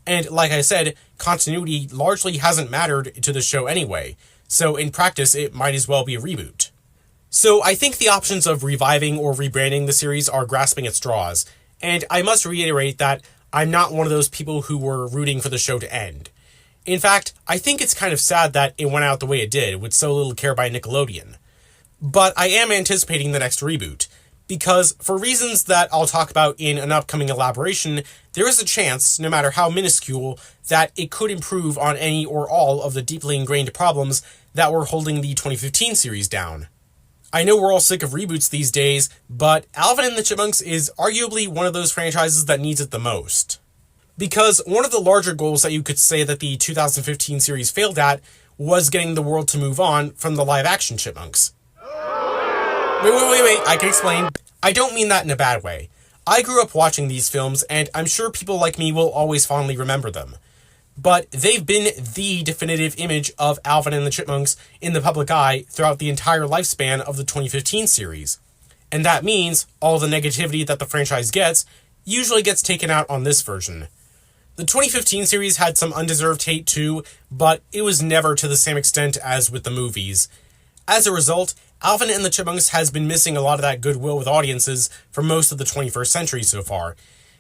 And like I said, continuity largely hasn't mattered to the show anyway, so in practice it might as well be a reboot. So I think the options of reviving or rebranding the series are grasping at straws, and I must reiterate that I'm not one of those people who were rooting for the show to end. In fact, I think it's kind of sad that it went out the way it did, with so little care by Nickelodeon. But I am anticipating the next reboot, because for reasons that I'll talk about in an upcoming elaboration, there is a chance, no matter how minuscule, that it could improve on any or all of the deeply ingrained problems that were holding the 2015 series down. I know we're all sick of reboots these days, but Alvin and the Chipmunks is arguably one of those franchises that needs it the most. Because one of the larger goals that you could say that the 2015 series failed at was getting the world to move on from the live-action Chipmunks. Wait, I can explain. I don't mean that in a bad way. I grew up watching these films, and I'm sure people like me will always fondly remember them. but they've been the definitive image of Alvin and the Chipmunks in the public eye throughout the entire lifespan of the 2015 series. And that means all the negativity that the franchise gets usually gets taken out on this version. The 2015 series had some undeserved hate too, but it was never to the same extent as with the movies. As a result, Alvin and the Chipmunks has been missing a lot of that goodwill with audiences for most of the 21st century so far,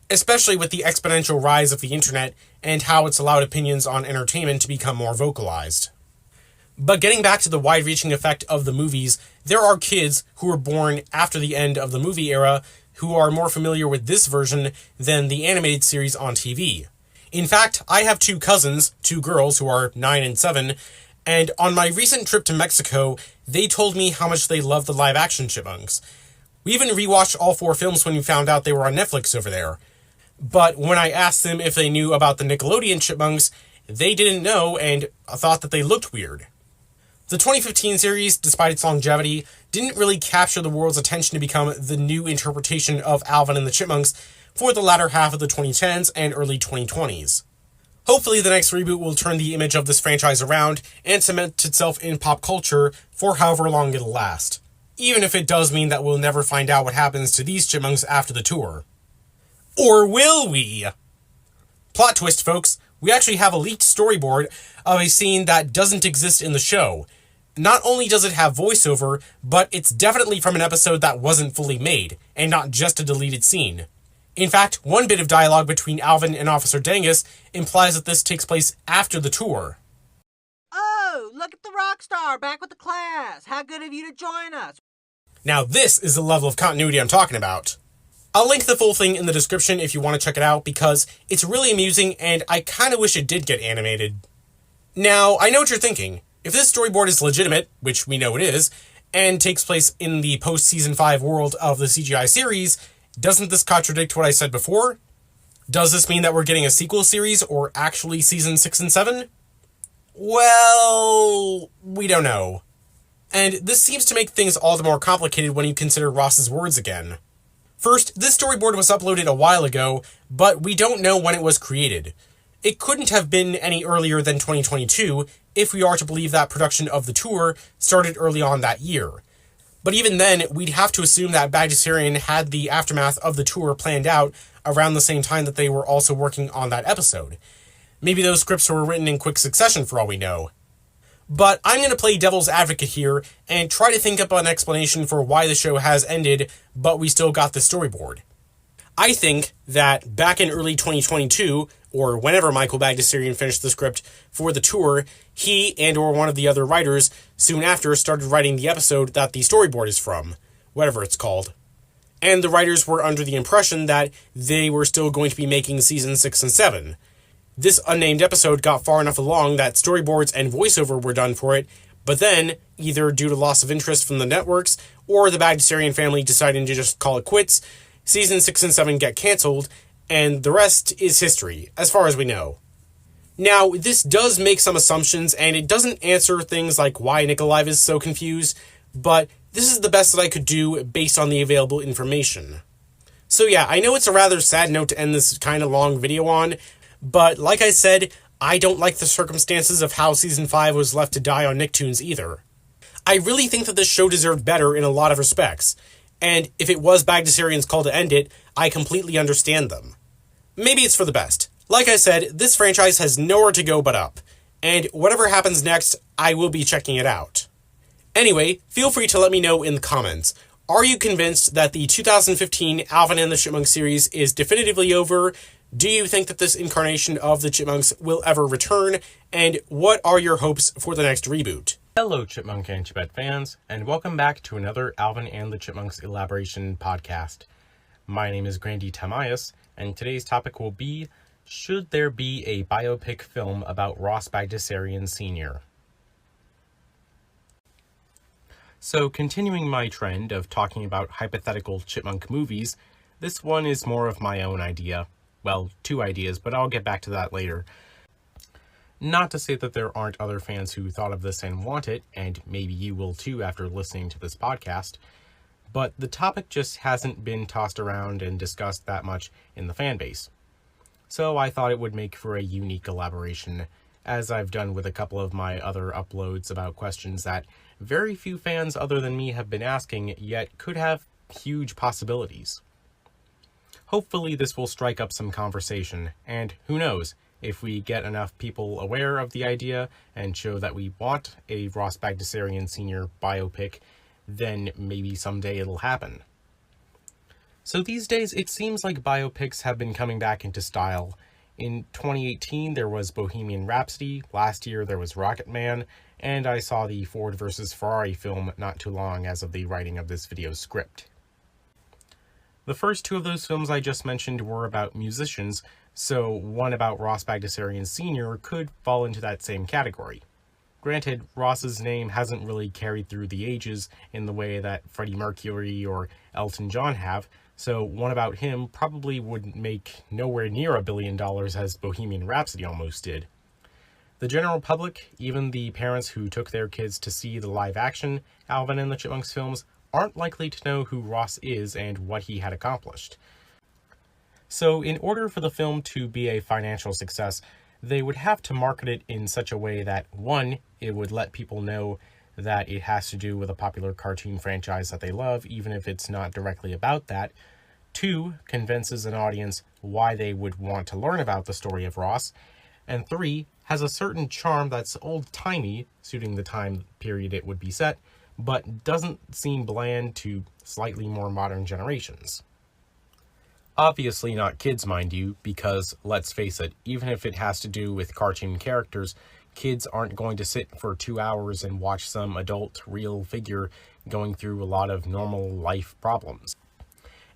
especially with the exponential rise of the internet and how it's allowed opinions on entertainment to become more vocalized. But getting back to the wide-reaching effect of the movies, there are kids who were born after the end of the movie era who are more familiar with this version than the animated series on TV. In fact, I have two cousins, two girls who are 9 and 7, and on my recent trip to Mexico, they told me how much they loved the live-action Chipmunks. We even rewatched all 4 films when we found out they were on Netflix over there. But when I asked them if they knew about the Nickelodeon Chipmunks, they didn't know and thought that they looked weird. The 2015 series, despite its longevity, didn't really capture the world's attention to become the new interpretation of Alvin and the Chipmunks for the latter half of the 2010s and early 2020s. Hopefully the next reboot will turn the image of this franchise around and cement itself in pop culture for however long it'll last. Even if it does mean that we'll never find out what happens to these chipmunks after the tour. Or will we? Plot twist, folks. We actually have a leaked storyboard of a scene that doesn't exist in the show. Not only does it have voiceover, but it's definitely from an episode that wasn't fully made, and not just a deleted scene. In fact, one bit of dialogue between Alvin and Officer Dangus implies that this takes place after the tour.
Oh, look at the rock star back with the class. How good of you to join us.
Now this is the level of continuity I'm talking about. I'll link the full thing in the description if you want to check it out because it's really amusing and I kinda wish it did get animated. Now, I know what you're thinking. If this storyboard is legitimate, which we know it is, and takes place in the post-Season 5 world of the CGI series, doesn't this contradict what I said before? Does this mean that we're getting a sequel series or actually Season 6 and 7? Well, we don't know. And this seems to make things all the more complicated when you consider Ross's words again. First, this storyboard was uploaded a while ago, but we don't know when it was created. It couldn't have been any earlier than 2022 if we are to believe that production of the tour started early on that year. But even then, we'd have to assume that Bagdasarian had the aftermath of the tour planned out around the same time that they were also working on that episode. Maybe those scripts were written in quick succession for all we know. But I'm going to play devil's advocate here and try to think up an explanation for why the show has ended, but we still got the storyboard. I think that back in early 2022, or whenever Michael Bagdasarian finished the script for the tour, he and or one of the other writers soon after started writing the episode that the storyboard is from, whatever it's called. And the writers were under the impression that they were still going to be making season 6 and 7. This unnamed episode got far enough along that storyboards and voiceover were done for it, but then, either due to loss of interest from the networks, or the Bagdasarian family deciding to just call it quits, season 6 and 7 get cancelled, and the rest is history, as far as we know. Now, this does make some assumptions, and it doesn't answer things like why Nick Alive is so confused, but this is the best that I could do based on the available information. So yeah, I know it's a rather sad note to end this kind of long video on, but like I said, I don't like the circumstances of how Season 5 was left to die on Nicktoons either. I really think that this show deserved better in a lot of respects, and if it was Bagdasarian's call to end it, I completely understand them. Maybe it's for the best. Like I said, this franchise has nowhere to go but up, and whatever happens next, I will be checking it out. Anyway, feel free to let me know in the comments. Are you convinced that the 2015 Alvin and the Chipmunks series is definitively over? Do you think that this incarnation of the Chipmunks will ever return? And what are your hopes for the next reboot?
Hello, Chipmunk and Chipette fans, and welcome back to another Alvin and the Chipmunks Elaboration podcast. My name is Grandtamias, and today's topic will be, should there be a biopic film about Ross Bagdasarian Sr.? So, continuing my trend of talking about hypothetical chipmunk movies, this one is more of my own idea. Well, two ideas, but I'll get back to that later. Not to say that there aren't other fans who thought of this and want it, and maybe you will too after listening to this podcast, but the topic just hasn't been tossed around and discussed that much in the fan base. so I thought it would make for a unique elaboration, as I've done with a couple of my other uploads about questions that very few fans other than me have been asking, yet could have huge possibilities. Hopefully this will strike up some conversation, and who knows, if we get enough people aware of the idea and show that we want a Ross Bagdasarian Sr. biopic, then maybe someday it'll happen. So these days, it seems like biopics have been coming back into style. In 2018, there was Bohemian Rhapsody, last year there was Rocket Man, and I saw the Ford vs. Ferrari film not too long as of the writing of this video's script. The first two of those films I just mentioned were about musicians, so one about Ross Bagdasarian Sr. could fall into that same category. Granted, Ross's name hasn't really carried through the ages in the way that Freddie Mercury or Elton John have, so one about him probably would make nowhere near $1 billion as Bohemian Rhapsody almost did. The general public, even the parents who took their kids to see the live-action Alvin and the Chipmunks films, aren't likely to know who Ross is and what he had accomplished. So in order for the film to be a financial success, they would have to market it in such a way that, one, it would let people know that it has to do with a popular cartoon franchise that they love, even if it's not directly about that. Two, convinces an audience why they would want to learn about the story of Ross. And three, has a certain charm that's old-timey, suiting the time period it would be set, but doesn't seem bland to slightly more modern generations. Obviously not kids, mind you, because, let's face it, even if it has to do with cartoon characters, kids aren't going to sit for 2 hours and watch some adult, real figure going through a lot of normal life problems.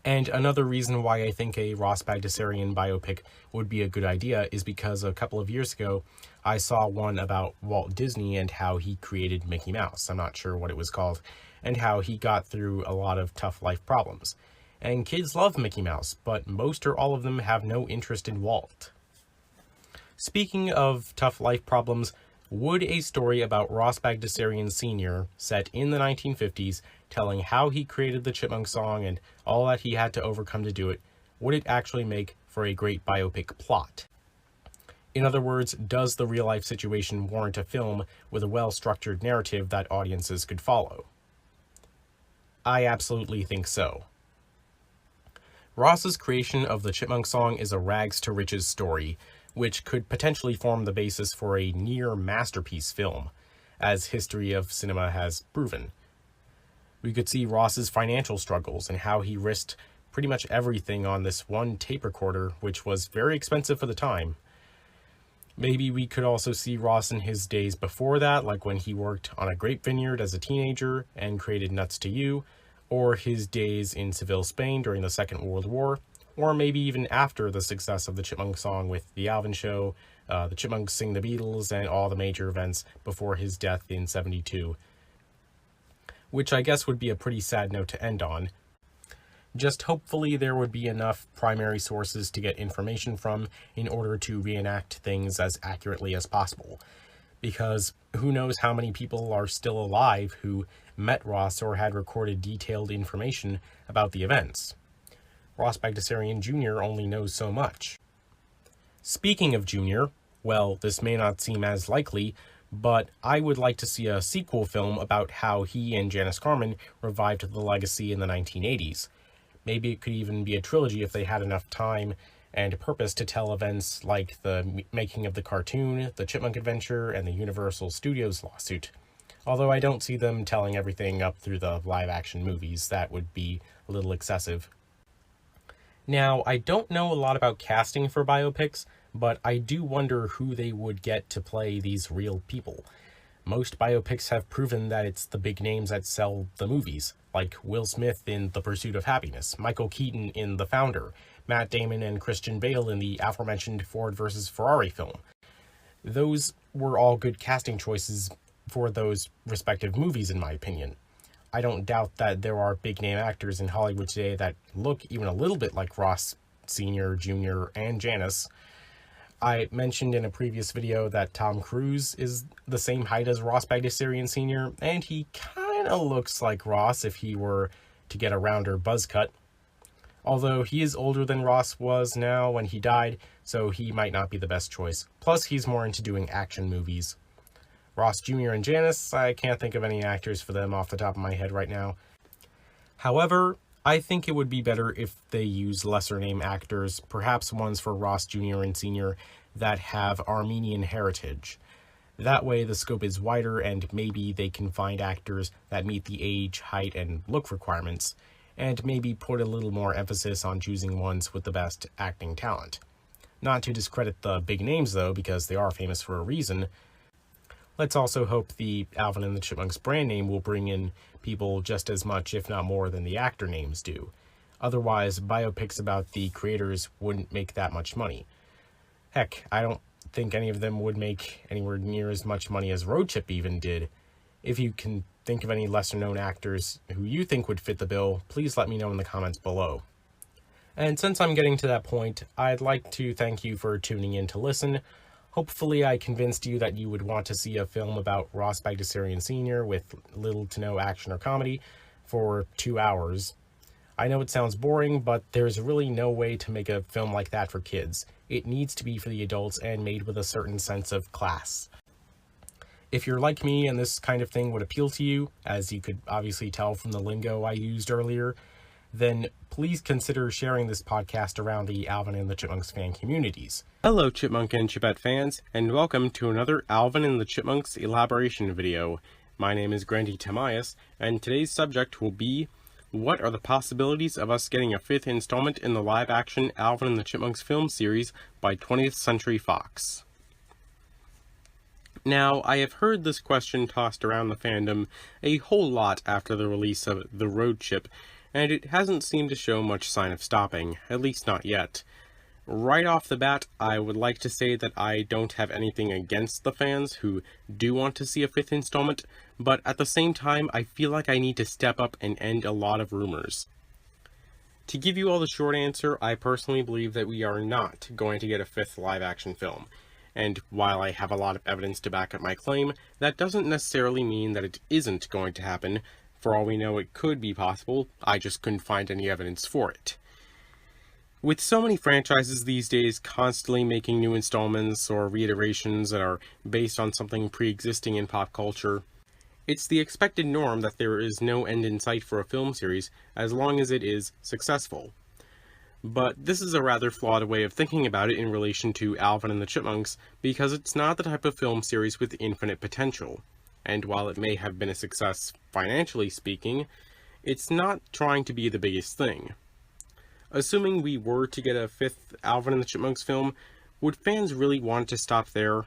And another reason why I think a Ross Bagdasarian biopic would be a good idea is because a couple of years ago, I saw one about Walt Disney and how he created Mickey Mouse. I'm not sure what it was called, and how he got through a lot of tough life problems. And kids love Mickey Mouse, but most or all of them have no interest in Walt. Speaking of tough life problems, would a story about Ross Bagdasarian Sr. set in the 1950s, telling how he created the Chipmunk song and all that he had to overcome to do it, would it actually make for a great biopic plot? In other words, does the real-life situation warrant a film with a well-structured narrative that audiences could follow? I absolutely think so. Ross's creation of the Chipmunk song is a rags-to-riches story, which could potentially form the basis for a near-masterpiece film, as history of cinema has proven. We could see Ross's financial struggles and how he risked pretty much everything on this one tape recorder, which was very expensive for the time. Maybe we could also see Ross in his days before that, like when he worked on a grape vineyard as a teenager and created Nuts to You, or his days in Seville, Spain during the Second World War, or maybe even after the success of the Chipmunk song with The Alvin Show, the Chipmunks Sing the Beatles, and all the major events before his death in '72. Which I guess would be a pretty sad note to end on. Just hopefully there would be enough primary sources to get information from in order to reenact things as accurately as possible. Because who knows how many people are still alive who met Ross or had recorded detailed information about the events. Ross Bagdasarian Jr. only knows so much. Speaking of Jr., well, this may not seem as likely, but I would like to see a sequel film about how he and Janice Carmen revived the legacy in the 1980s. Maybe it could even be a trilogy if they had enough time and purpose to tell events like the making of the cartoon, the Chipmunk Adventure, and the Universal Studios lawsuit. Although I don't see them telling everything up through the live-action movies. That would be a little excessive. Now, I don't know a lot about casting for biopics, but I do wonder who they would get to play these real people. Most biopics have proven that it's the big names that sell the movies, like Will Smith in The Pursuit of Happiness, Michael Keaton in The Founder, Matt Damon and Christian Bale in the aforementioned Ford vs. Ferrari film. Those were all good casting choices for those respective movies, in my opinion. I don't doubt that there are big-name actors in Hollywood today that look even a little bit like Ross Sr., Jr., and Janice. I mentioned in a previous video that Tom Cruise is the same height as Ross Bagdasarian Sr., and he kinda looks like Ross if he were to get a rounder buzz cut. Although he is older than Ross was now when he died, so he might not be the best choice. Plus, he's more into doing action movies. Ross Jr. and Janice, I can't think of any actors for them off the top of my head right now. However, I think it would be better if they use lesser name actors, perhaps ones for Ross Jr. and Sr. that have Armenian heritage. That way the scope is wider and maybe they can find actors that meet the age, height, and look requirements, and maybe put a little more emphasis on choosing ones with the best acting talent. Not to discredit the big names though, because they are famous for a reason. Let's also hope the Alvin and the Chipmunks brand name will bring in people just as much, if not more, than the actor names do. Otherwise, biopics about the creators wouldn't make that much money. Heck, I don't think any of them would make anywhere near as much money as Road Chip even did. If you can think of any lesser-known actors who you think would fit the bill, please let me know in the comments below. And since I'm getting to that point, I'd like to thank you for tuning in to listen. Hopefully I convinced you that you would want to see a film about Ross Bagdasarian Sr. with little to no action or comedy for 2 hours. I know it sounds boring, but there's really no way to make a film like that for kids. It needs to be for the adults and made with a certain sense of class. If you're like me and this kind of thing would appeal to you, as you could obviously tell from the lingo I used earlier, then please consider sharing this podcast around the Alvin and the Chipmunks fan communities.
Hello Chipmunk and Chipette fans, and welcome to another Alvin and the Chipmunks elaboration video. My name is Grandtamias, and today's subject will be, what are the possibilities of us getting a 5th installment in the live-action Alvin and the Chipmunks film series by 20th Century Fox? Now, I have heard this question tossed around the fandom a whole lot after the release of The Road Chip, and it hasn't seemed to show much sign of stopping, at least not yet. Right off the bat, I would like to say that I don't have anything against the fans who do want to see a 5th installment, but at the same time, I feel like I need to step up and end a lot of rumors. To give you all the short answer, I personally believe that we are not going to get a 5th live-action film. And while I have a lot of evidence to back up my claim, that doesn't necessarily mean that it isn't going to happen. For all we know, it could be possible, I just couldn't find any evidence for it. With so many franchises these days constantly making new installments or reiterations that are based on something pre-existing in pop culture, it's the expected norm that there is no end in sight for a film series as long as it is successful. But this is a rather flawed way of thinking about it in relation to Alvin and the Chipmunks, because it's not the type of film series with infinite potential. And while it may have been a success financially speaking, it's not trying to be the biggest thing. Assuming we were to get a 5th Alvin and the Chipmunks film, would fans really want to stop there?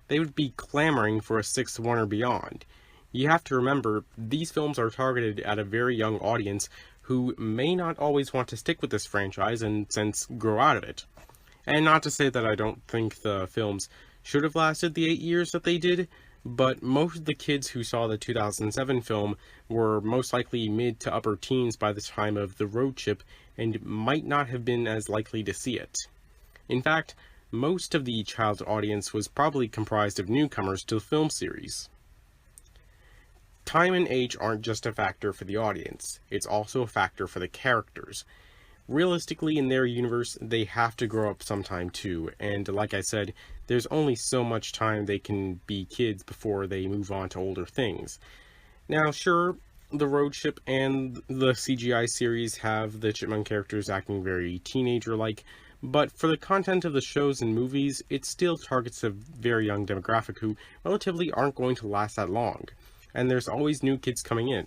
They would be clamoring for a 6th one or beyond. You have to remember, these films are targeted at a very young audience who may not always want to stick with this franchise and since grow out of it. And not to say that I don't think the films should have lasted the 8 years that they did, but most of the kids who saw the 2007 film were most likely mid to upper teens by the time of The Road Chip and might not have been as likely to see it. In fact, most of the child audience was probably comprised of newcomers to the film series. Time and age aren't just a factor for the audience, it's also a factor for the characters. Realistically, in their universe, they have to grow up sometime too, and like I said, there's only so much time they can be kids before they move on to older things. Now, sure, the Road Chip and the CGI series have the Chipmunk characters acting very teenager-like, but for the content of the shows and movies, it still targets a very young demographic who relatively aren't going to last that long. And there's always new kids coming in.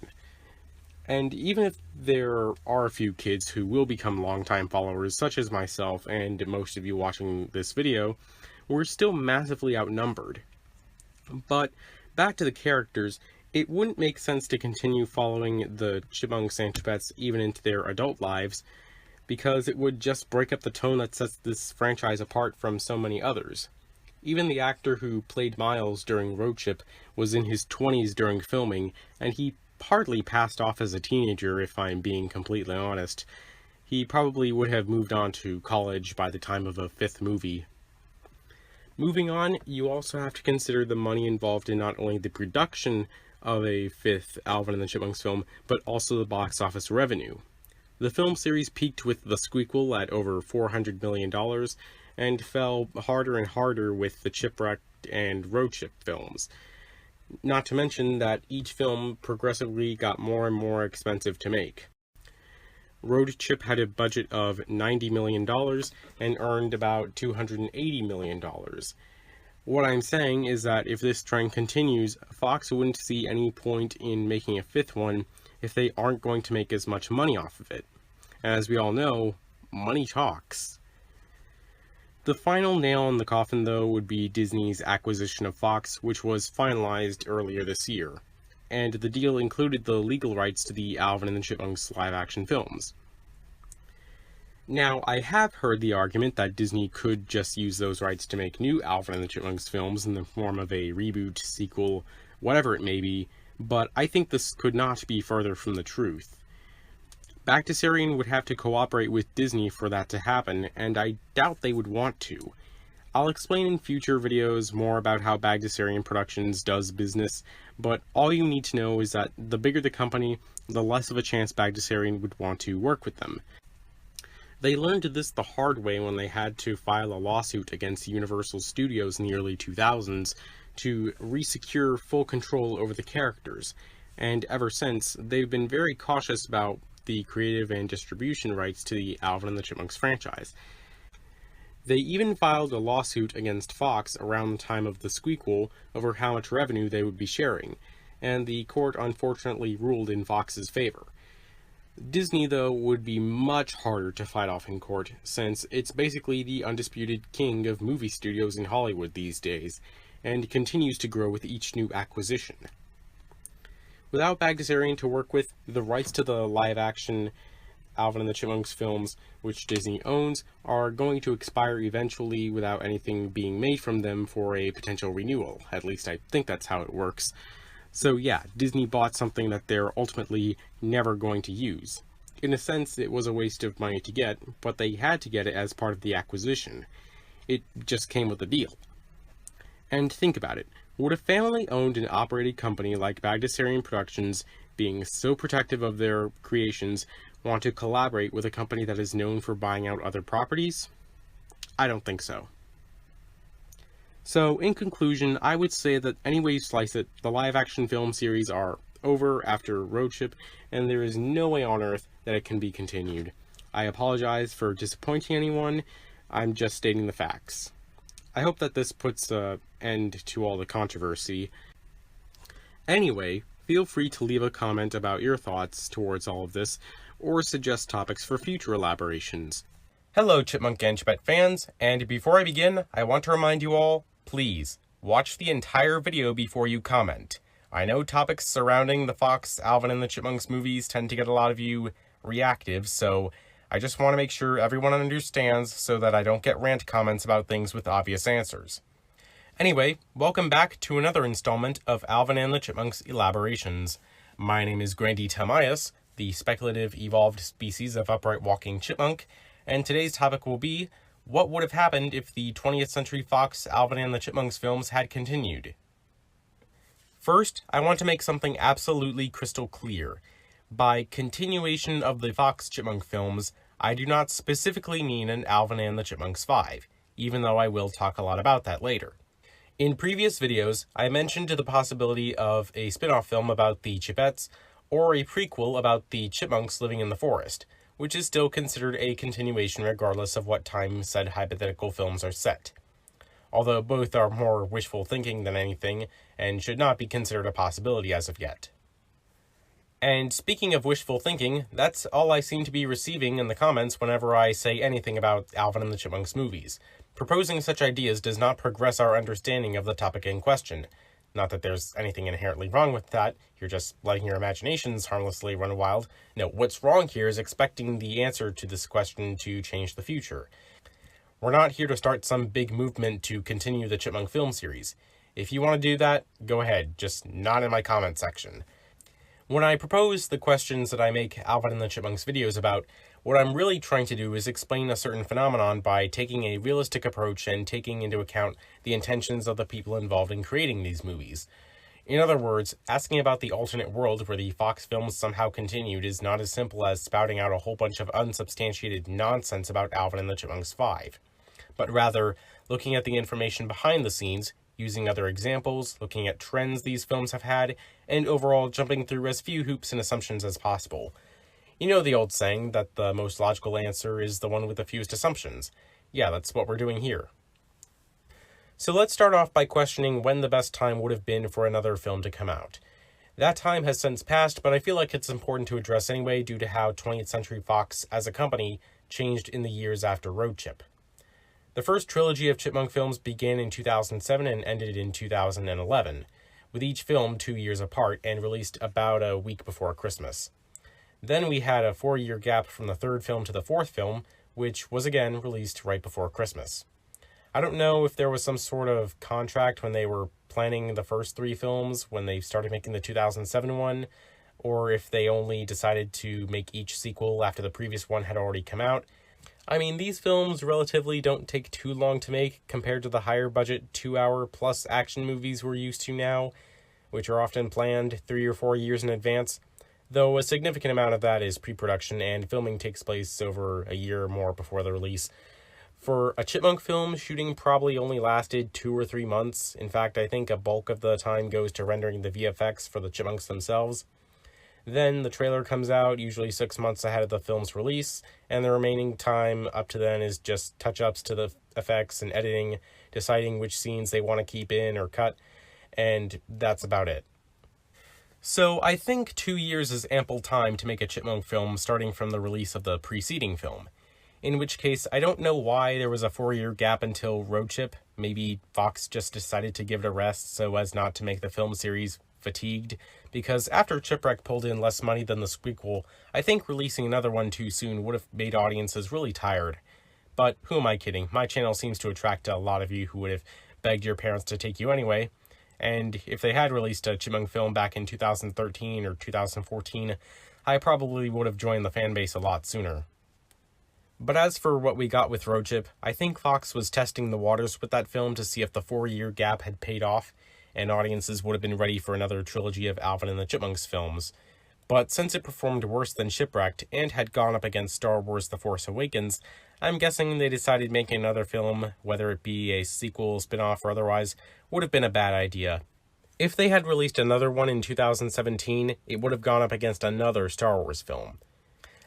And even if there are a few kids who will become longtime followers, such as myself and most of you watching this video, we're still massively outnumbered. But back to the characters, it wouldn't make sense to continue following the Chipmunks and Chipettes even into their adult lives, because it would just break up the tone that sets this franchise apart from so many others. Even the actor who played Miles during Road Chip was in his 20s during filming, and he hardly passed off as a teenager, if I'm being completely honest. He probably would have moved on to college by the time of a 5th movie. Moving on, you also have to consider the money involved in not only the production of a 5th Alvin and the Chipmunks film, but also the box office revenue.
The film series peaked with The Squeakquel at over $400 million, and fell harder and harder with the Chipwrecked and Road Chip films. Not to mention that each film progressively got more and more expensive to make. Road Chip had a budget of $90 million and earned about $280 million. What I'm saying is that if this trend continues, Fox wouldn't see any point in making a fifth one if they aren't going to make as much money off of it. As we all know, money talks. The final nail in the coffin, though, would be Disney's acquisition of Fox, which was finalized earlier this year, and the deal included the legal rights to the Alvin and the Chipmunks live-action films. Now, I have heard the argument that Disney could just use those rights to make new Alvin and the Chipmunks films in the form of a reboot, sequel, whatever it may be, but I think this could not be further from the truth. Bagdasarian would have to cooperate with Disney for that to happen, and I doubt they would want to. I'll explain in future videos more about how Bagdasarian Productions does business, but all you need to know is that the bigger the company, the less of a chance Bagdasarian would want to work with them. They learned this the hard way when they had to file a lawsuit against Universal Studios in the early 2000s to resecure full control over the characters, and ever since, they've been very cautious about the creative and distribution rights to the Alvin and the Chipmunks franchise. They even filed a lawsuit against Fox around the time of The Squeakquel over how much revenue they would be sharing, and the court unfortunately ruled in Fox's favor. Disney, though, would be much harder to fight off in court, since it's basically the undisputed king of movie studios in Hollywood these days, and continues to grow with each new acquisition. Without Bagdasarian to work with, the rights to the live-action Alvin and the Chipmunks films, which Disney owns, are going to expire eventually without anything being made from them for a potential renewal. At least I think that's how it works. So yeah, Disney bought something that they're ultimately never going to use. In a sense, it was a waste of money to get, but they had to get it as part of the acquisition. It just came with the deal. And think about it. Would a family-owned and operated company like Bagdasarian Productions, being so protective of their creations, want to collaborate with a company that is known for buying out other properties? I don't think so. So, in conclusion, I would say that any way you slice it, the live-action film series are over after Road Trip, and there is no way on earth that it can be continued. I apologize for disappointing anyone. I'm just stating the facts. I hope that this puts an end to all the controversy. Anyway, feel free to leave a comment about your thoughts towards all of this, or suggest topics for future elaborations.
Hello, Chipmunk and Chipette fans, and before I begin, I want to remind you all, please, watch the entire video before you comment. I know topics surrounding the Fox, Alvin and the Chipmunks movies tend to get a lot of you reactive, so I just want to make sure everyone understands so that I don't get rant comments about things with obvious answers. Anyway, welcome back to another installment of Alvin and the Chipmunks Elaborations. My name is Grandtamias, the speculative evolved species of upright walking chipmunk, and today's topic will be, what would have happened if the 20th Century Fox Alvin and the Chipmunks films had continued? First, I want to make something absolutely crystal clear. By continuation of the Fox Chipmunk films, I do not specifically mean an Alvin and the Chipmunks 5, even though I will talk a lot about that later. In previous videos, I mentioned the possibility of a spin-off film about the Chipettes, or a prequel about the chipmunks living in the forest, which is still considered a continuation regardless of what time said hypothetical films are set. Although both are more wishful thinking than anything, and should not be considered a possibility as of yet. And speaking of wishful thinking, that's all I seem to be receiving in the comments whenever I say anything about Alvin and the Chipmunks movies. Proposing such ideas does not progress our understanding of the topic in question. Not that there's anything inherently wrong with that, you're just letting your imaginations harmlessly run wild. No, what's wrong here is expecting the answer to this question to change the future. We're not here to start some big movement to continue the Chipmunk film series. If you want to do that, go ahead, just not in my comment section. When I propose the questions that I make Alvin and the Chipmunks videos about, what I'm really trying to do is explain a certain phenomenon by taking a realistic approach and taking into account the intentions of the people involved in creating these movies. In other words, asking about the alternate world where the Fox films somehow continued is not as simple as spouting out a whole bunch of unsubstantiated nonsense about Alvin and the Chipmunks 5, but rather looking at the information behind the scenes, using other examples, looking at trends these films have had, and overall jumping through as few hoops and assumptions as possible. You know the old saying that the most logical answer is the one with the fewest assumptions. Yeah, that's what we're doing here. So let's start off by questioning when the best time would have been for another film to come out. That time has since passed, but I feel like it's important to address anyway due to how 20th Century Fox as a company changed in the years after Road Chip. The first trilogy of Chipmunk films began in 2007 and ended in 2011, with each film 2 years apart and released about a week before Christmas. Then we had a 4-year gap from the third film to the fourth film, which was again released right before Christmas. I don't know if there was some sort of contract when they were planning the first 3 films when they started making the 2007 one, or if they only decided to make each sequel after the previous one had already come out. I mean, these films relatively don't take too long to make compared to the higher budget 2-hour plus action movies we're used to now, which are often planned 3 or 4 years in advance, though a significant amount of that is pre-production and filming takes place over a year or more before the release. For a Chipmunk film, shooting probably only lasted 2 or 3 months. In fact, I think a bulk of the time goes to rendering the VFX for the Chipmunks themselves. Then the trailer comes out, usually 6 months ahead of the film's release, and the remaining time up to then is just touch-ups to the effects and editing, deciding which scenes they want to keep in or cut, and that's about it. So I think 2 years is ample time to make a Chipmunk film starting from the release of the preceding film. In which case, I don't know why there was a 4-year gap until Road Chip. Maybe Fox just decided to give it a rest so as not to make the film series fatigued, because after Chipwreck pulled in less money than the sequel, I think releasing another one too soon would have made audiences really tired. But who am I kidding? My channel seems to attract a lot of you who would have begged your parents to take you anyway, and if they had released a Chipmunk film back in 2013 or 2014, I probably would have joined the fanbase a lot sooner. But as for what we got with Road Chip, I think Fox was testing the waters with that film to see if the 4-year gap had paid off, and audiences would have been ready for another trilogy of Alvin and the Chipmunks films. But since it performed worse than Shipwrecked, and had gone up against Star Wars The Force Awakens, I'm guessing they decided making another film, whether it be a sequel, spin-off, or otherwise, would have been a bad idea. If they had released another one in 2017, it would have gone up against another Star Wars film.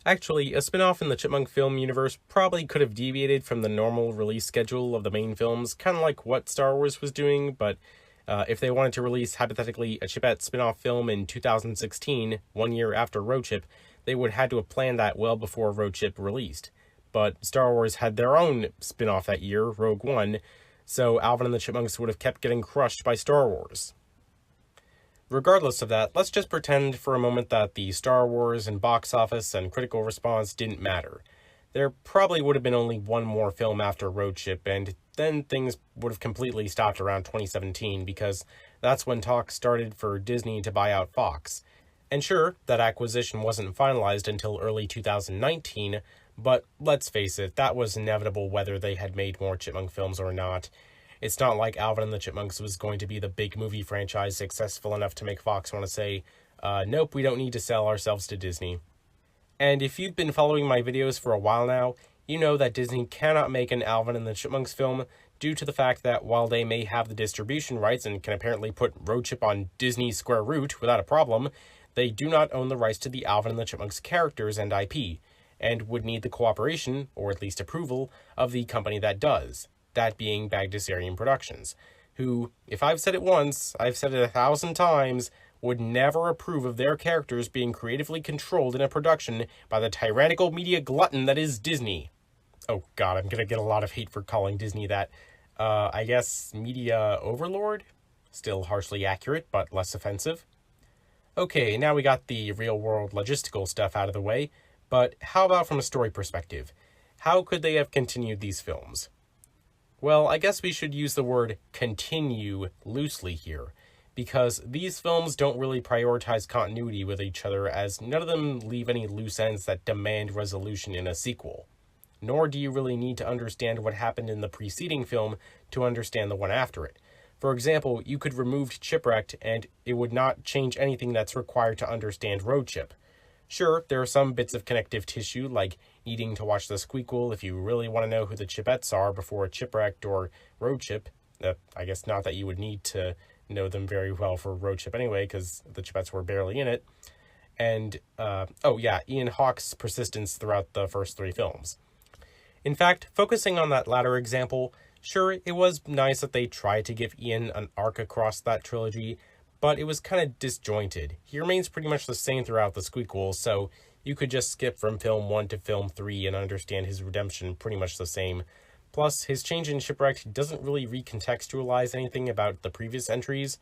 Actually, a spin-off in the Chipmunk film universe probably could have deviated from the normal release schedule of the main films, kind of like what Star Wars was doing, but if they wanted to release, hypothetically, a Chipette spin-off film in 2016, 1 year after Road Chip, they would have had to have planned that well before Road Chip released. But Star Wars had their own spin-off that year, Rogue One, so Alvin and the Chipmunks would have kept getting crushed by Star Wars. Regardless of that, let's just pretend for a moment that the Star Wars and box office and critical response didn't matter. There probably would have been only one more film after Road Chip, and then things would have completely stopped around 2017, because that's when talks started for Disney to buy out Fox. And sure, that acquisition wasn't finalized until early 2019, but let's face it, that was inevitable whether they had made more Chipmunk films or not. It's not like Alvin and the Chipmunks was going to be the big movie franchise successful enough to make Fox want to say, nope, we don't need to sell ourselves to Disney. And if you've been following my videos for a while now, you know that Disney cannot make an Alvin and the Chipmunks film due to the fact that while they may have the distribution rights and can apparently put Road Chip on Disney's Square Root without a problem, they do not own the rights to the Alvin and the Chipmunks characters and IP, and would need the cooperation, or at least approval, of the company that does. That being Bagdasarian Productions, who, if I've said it once, I've said it 1,000 times, would never approve of their characters being creatively controlled in a production by the tyrannical media glutton that is Disney. Oh god, I'm gonna get a lot of hate for calling Disney that. I guess media overlord? Still harshly accurate, but less offensive. Okay, now we got the real-world logistical stuff out of the way, but how about from a story perspective? How could they have continued these films? Well, I guess we should use the word continue loosely here, because these films don't really prioritize continuity with each other, as none of them leave any loose ends that demand resolution in a sequel. Nor do you really need to understand what happened in the preceding film to understand the one after it. For example, you could remove Chipwrecked and it would not change anything that's required to understand Road Chip. Sure, there are some bits of connective tissue, like needing to watch the Squeakquel if you really want to know who the Chipettes are before Chipwrecked or Road Chip. I guess not that you would need to know them very well for Road Chip anyway, because the Chipettes were barely in it. And, Ian Hawke's persistence throughout the first 3 films. In fact, focusing on that latter example, sure, it was nice that they tried to give Ian an arc across that trilogy, but it was kind of disjointed. He remains pretty much the same throughout the Squeakquel, so you could just skip from film 1 to film 3 and understand his redemption pretty much the same. Plus, his change in Shipwrecked doesn't really recontextualize anything about the previous entries.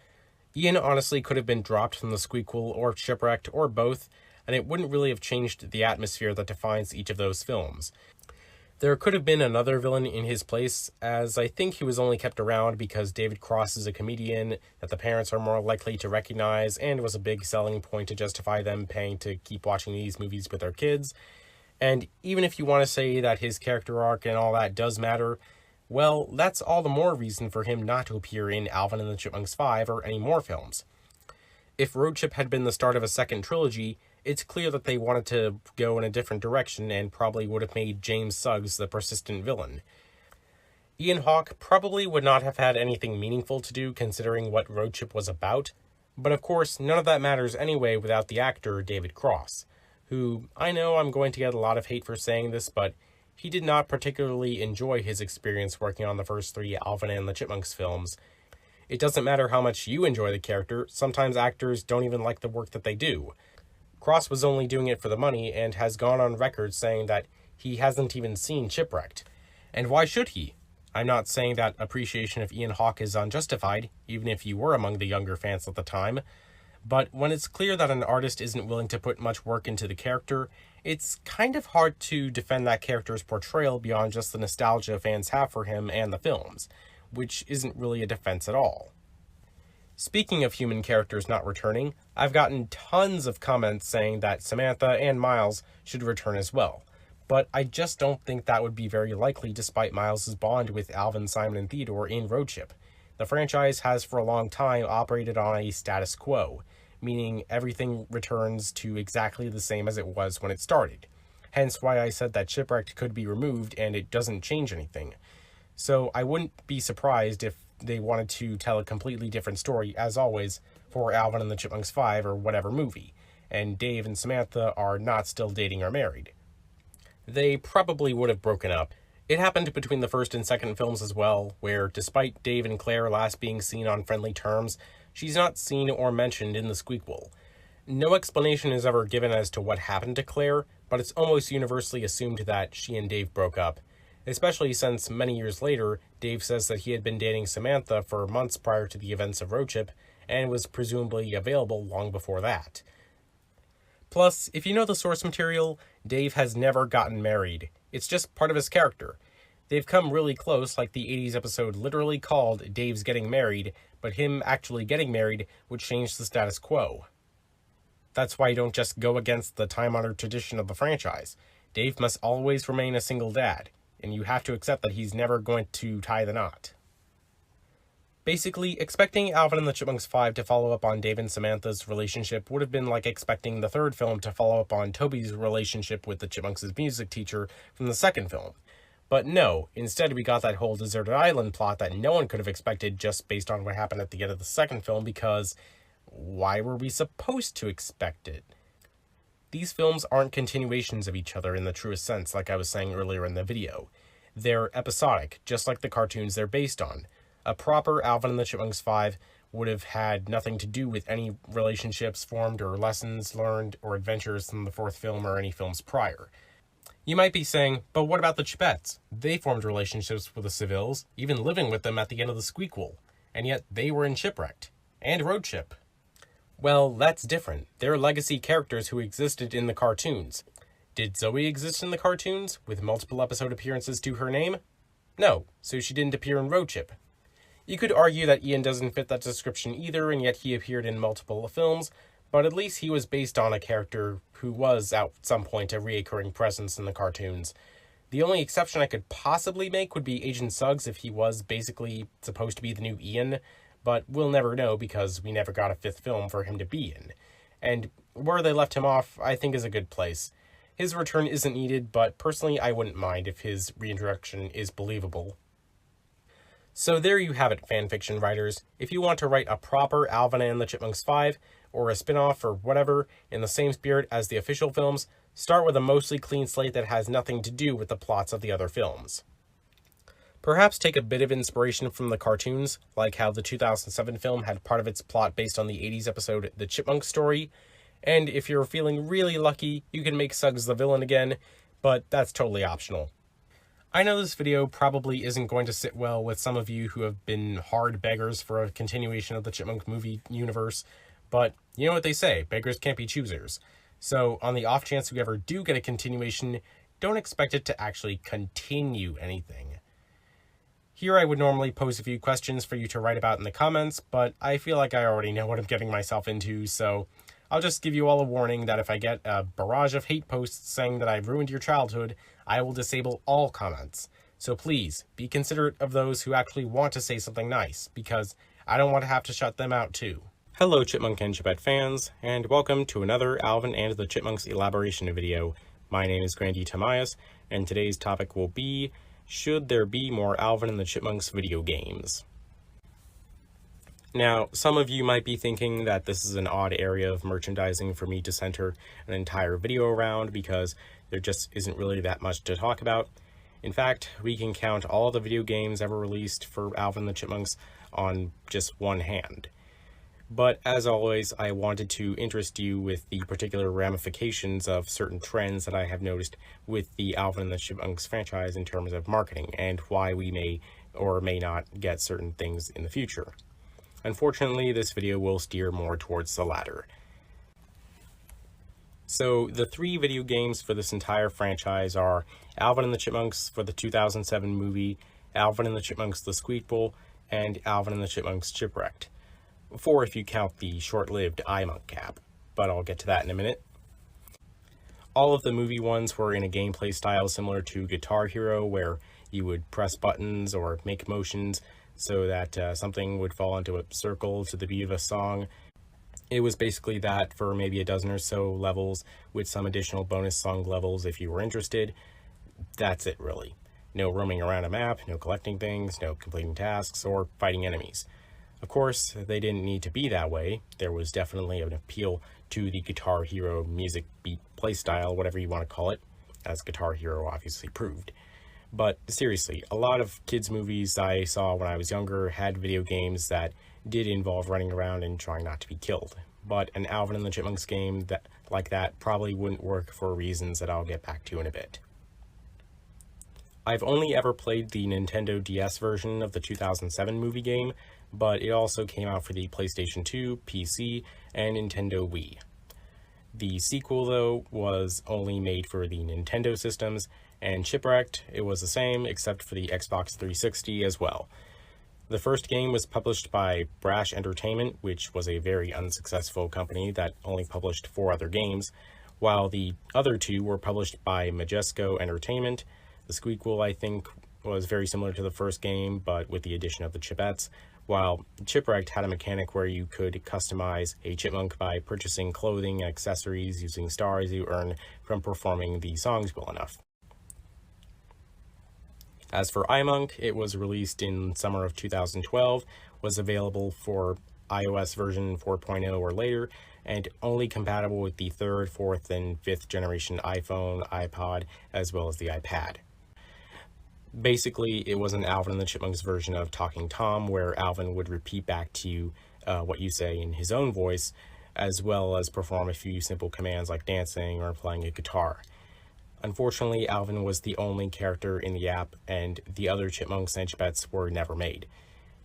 Ian honestly could have been dropped from the Squeakquel or Shipwrecked or both, and it wouldn't really have changed the atmosphere that defines each of those films. There could have been another villain in his place, as I think he was only kept around because David Cross is a comedian that the parents are more likely to recognize and was a big selling point to justify them paying to keep watching these movies with their kids. And even if you want to say that his character arc and all that does matter, well, that's all the more reason for him not to appear in Alvin and the Chipmunks 5 or any more films. If Road Trip had been the start of a second trilogy, it's clear that they wanted to go in a different direction and probably would have made James Suggs the persistent villain. Ian Hawke probably would not have had anything meaningful to do considering what Road Trip was about, but of course none of that matters anyway without the actor David Cross, who, I know I'm going to get a lot of hate for saying this, but he did not particularly enjoy his experience working on the first 3 Alvin and the Chipmunks films. It doesn't matter how much you enjoy the character, sometimes actors don't even like the work that they do. Cross was only doing it for the money and has gone on record saying that he hasn't even seen Chipwrecked. And why should he? I'm not saying that appreciation of Ian Hawke is unjustified, even if you were among the younger fans at the time, but when it's clear that an artist isn't willing to put much work into the character, it's kind of hard to defend that character's portrayal beyond just the nostalgia fans have for him and the films, which isn't really a defense at all. Speaking of human characters not returning, I've gotten tons of comments saying that Samantha and Miles should return as well, but I just don't think that would be very likely despite Miles' bond with Alvin, Simon, and Theodore in Road Trip. The franchise has for a long time operated on a status quo, meaning everything returns to exactly the same as it was when it started. Hence why I said that Chipwrecked could be removed and it doesn't change anything. So I wouldn't be surprised if they wanted to tell a completely different story, as always, for Alvin and the Chipmunks 5 or whatever movie, and Dave and Samantha are not still dating or married. They probably would have broken up. It happened between the first and second films as well, where despite Dave and Claire last being seen on friendly terms, she's not seen or mentioned in the Squeakquel. No explanation is ever given as to what happened to Claire, but it's almost universally assumed that she and Dave broke up, especially since many years later, Dave says that he had been dating Samantha for months prior to the events of Road Trip, and was presumably available long before that. Plus, if you know the source material, Dave has never gotten married. It's just part of his character. They've come really close, like the 80s episode literally called Dave's Getting Married, but him actually getting married would change the status quo. That's why you don't just go against the time-honored tradition of the franchise. Dave must always remain a single dad, and you have to accept that he's never going to tie the knot. Basically, expecting Alvin and the Chipmunks 5 to follow up on Dave and Samantha's relationship would have been like expecting the third film to follow up on Toby's relationship with the Chipmunks' music teacher from the second film. But no, instead we got that whole deserted island plot that no one could have expected just based on what happened at the end of the second film, because why were we supposed to expect it? These films aren't continuations of each other in the truest sense, like I was saying earlier in the video. They're episodic, just like the cartoons they're based on. A proper Alvin and the Chipmunks 5 would have had nothing to do with any relationships formed or lessons learned or adventures from the fourth film or any films prior. You might be saying, but what about the Chipettes? They formed relationships with the Sevilles, even living with them at the end of the Squeakquel, and yet they were in Chipwrecked and Road Trip. Well, that's different. They're legacy characters who existed in the cartoons. Did Zoe exist in the cartoons, with multiple episode appearances to her name? No, so she didn't appear in Road Trip. You could argue that Ian doesn't fit that description either, and yet he appeared in multiple films, but at least he was based on a character who was, at some point, a reoccurring presence in the cartoons. The only exception I could possibly make would be Agent Suggs if he was basically supposed to be the new Ian,
but we'll never know because we never got a fifth film for him to be in. And where they left him off, I think, is a good place. His return isn't needed, but personally I wouldn't mind if his reintroduction is believable. So there you have it, fanfiction writers. If you want to write a proper Alvin and the Chipmunks 5, or a spin-off or whatever, in the same spirit as the official films, start with a mostly clean slate that has nothing to do with the plots of the other films. Perhaps take a bit of inspiration from the cartoons, like how the 2007 film had part of its plot based on the 80s episode The Chipmunks Story, and if you're feeling really lucky, you can make Suggs the villain again, but that's totally optional. I know this video probably isn't going to sit well with some of you who have been hard beggars for a continuation of the Chipmunk movie universe, but you know what they say, beggars can't be choosers. So on the off chance you ever do get a continuation, don't expect it to actually continue anything. Here I would normally pose a few questions for you to write about in the comments, but I feel like I already know what I'm getting myself into, so I'll just give you all a warning that if I get a barrage of hate posts saying that I've ruined your childhood, I will disable all comments. So please, be considerate of those who actually want to say something nice, because I don't want to have to shut them out too. Hello Chipmunk and Chipette fans, and welcome to another Alvin and the Chipmunks elaboration video. My name is Grandtamias, and today's topic will be, should there be more Alvin and the Chipmunks video games? Now, some of you might be thinking that this is an odd area of merchandising for me to center an entire video around because there just isn't really that much to talk about. In fact, we can count all the video games ever released for Alvin the Chipmunks on just one hand. But as always, I wanted to interest you with the particular ramifications of certain trends that I have noticed with the Alvin and the Chipmunks franchise in terms of marketing and why we may or may not get certain things in the future. Unfortunately, this video will steer more towards the latter. So, the three video games for this entire franchise are Alvin and the Chipmunks for the 2007 movie, Alvin and the Chipmunks The Squeakquel, and Alvin and the Chipmunks Chipwrecked. 4 if you count the short-lived iMonk cap, but I'll get to that in a minute. All of the movie ones were in a gameplay style similar to Guitar Hero, where you would press buttons or make motions so that something would fall into a circle to the beat of a song. It was basically that for maybe a dozen or so levels, with some additional bonus song levels if you were interested. That's it really. No roaming around a map, no collecting things, no completing tasks, or fighting enemies. Of course, they didn't need to be that way. There was definitely an appeal to the Guitar Hero music beat playstyle, whatever you want to call it, as Guitar Hero obviously proved. But seriously, a lot of kids' movies I saw when I was younger had video games that did involve running around and trying not to be killed. But an Alvin and the Chipmunks game like that probably wouldn't work for reasons that I'll get back to in a bit. I've only ever played the Nintendo DS version of the 2007 movie game, but it also came out for the PlayStation 2, PC, and Nintendo Wii. The sequel, though, was only made for the Nintendo systems, and Chipwrecked, it was the same, except for the Xbox 360 as well. The first game was published by Brash Entertainment, which was a very unsuccessful company that only published 4 other games, while the other 2 were published by Majesco Entertainment. The Squeakquel, I think, was very similar to the first game, but with the addition of the Chipettes, while Chipwrecked had a mechanic where you could customize a chipmunk by purchasing clothing and accessories using stars you earn from performing the songs well enough. As for iMonk, it was released in summer of 2012, was available for iOS version 4.0 or later, and only compatible with the 3rd, 4th, and 5th generation iPhone, iPod, as well as the iPad. Basically, it was an Alvin and the Chipmunks version of Talking Tom, where Alvin would repeat back to you what you say in his own voice, as well as perform a few simple commands like dancing or playing a guitar. Unfortunately, Alvin was the only character in the app, and the other Chipmunks and Chipettes were never made.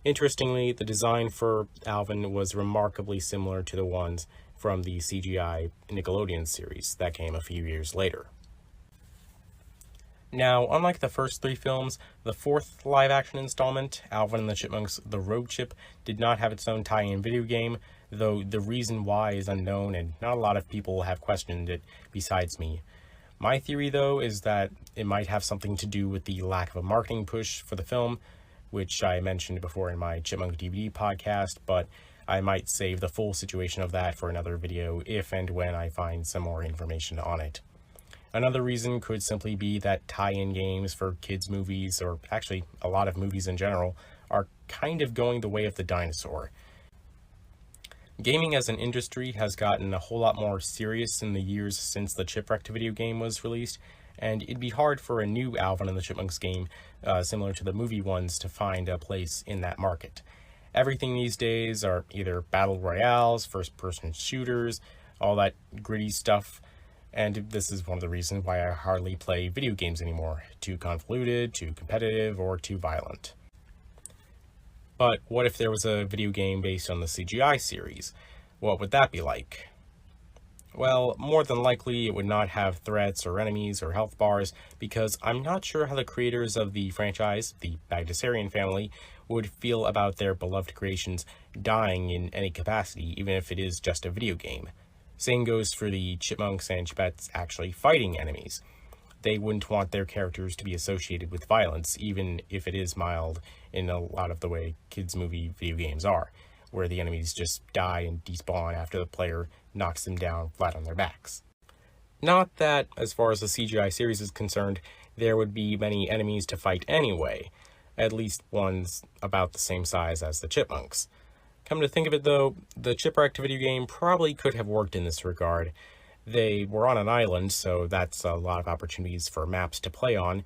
Interestingly, the design for Alvin was remarkably similar to the ones from the CGI Nickelodeon series that came a few years later. Now, unlike the first 3 films, the 4th live-action installment, Alvin and the Chipmunks The Road Chip, did not have its own tie-in video game, though the reason why is unknown and not a lot of people have questioned it besides me. My theory, though, is that it might have something to do with the lack of a marketing push for the film. which I mentioned before in my Chipmunk DVD podcast, but I might save the full situation of that for another video if and when I find some more information on it. Another reason could simply be that tie-in games for kids' movies, or actually a lot of movies in general, are kind of going the way of the dinosaur. Gaming as an industry has gotten a whole lot more serious in the years since the Chipwrecked video game was released, and it'd be hard for a new Alvin and the Chipmunks game, similar to the movie ones, to find a place in that market. Everything these days are either battle royales, first-person shooters, all that gritty stuff, and this is one of the reasons why I hardly play video games anymore. Too convoluted, too competitive, or too violent. But what if there was a video game based on the CGI series? What would that be like? Well, more than likely it would not have threats or enemies or health bars, because I'm not sure how the creators of the franchise, the Bagdasarian family, would feel about their beloved creations dying in any capacity, even if it is just a video game. Same goes for the Chipmunks and Chipettes actually fighting enemies. They wouldn't want their characters to be associated with violence, even if it is mild in a lot of the way kids' movie video games are, where the enemies just die and despawn after the player knocks them down flat on their backs. Not that, as far as the CGI series is concerned, there would be many enemies to fight anyway, at least ones about the same size as the Chipmunks. Come to think of it though, the Chipwrecked video game probably could have worked in this regard. They were on an island, so that's a lot of opportunities for maps to play on,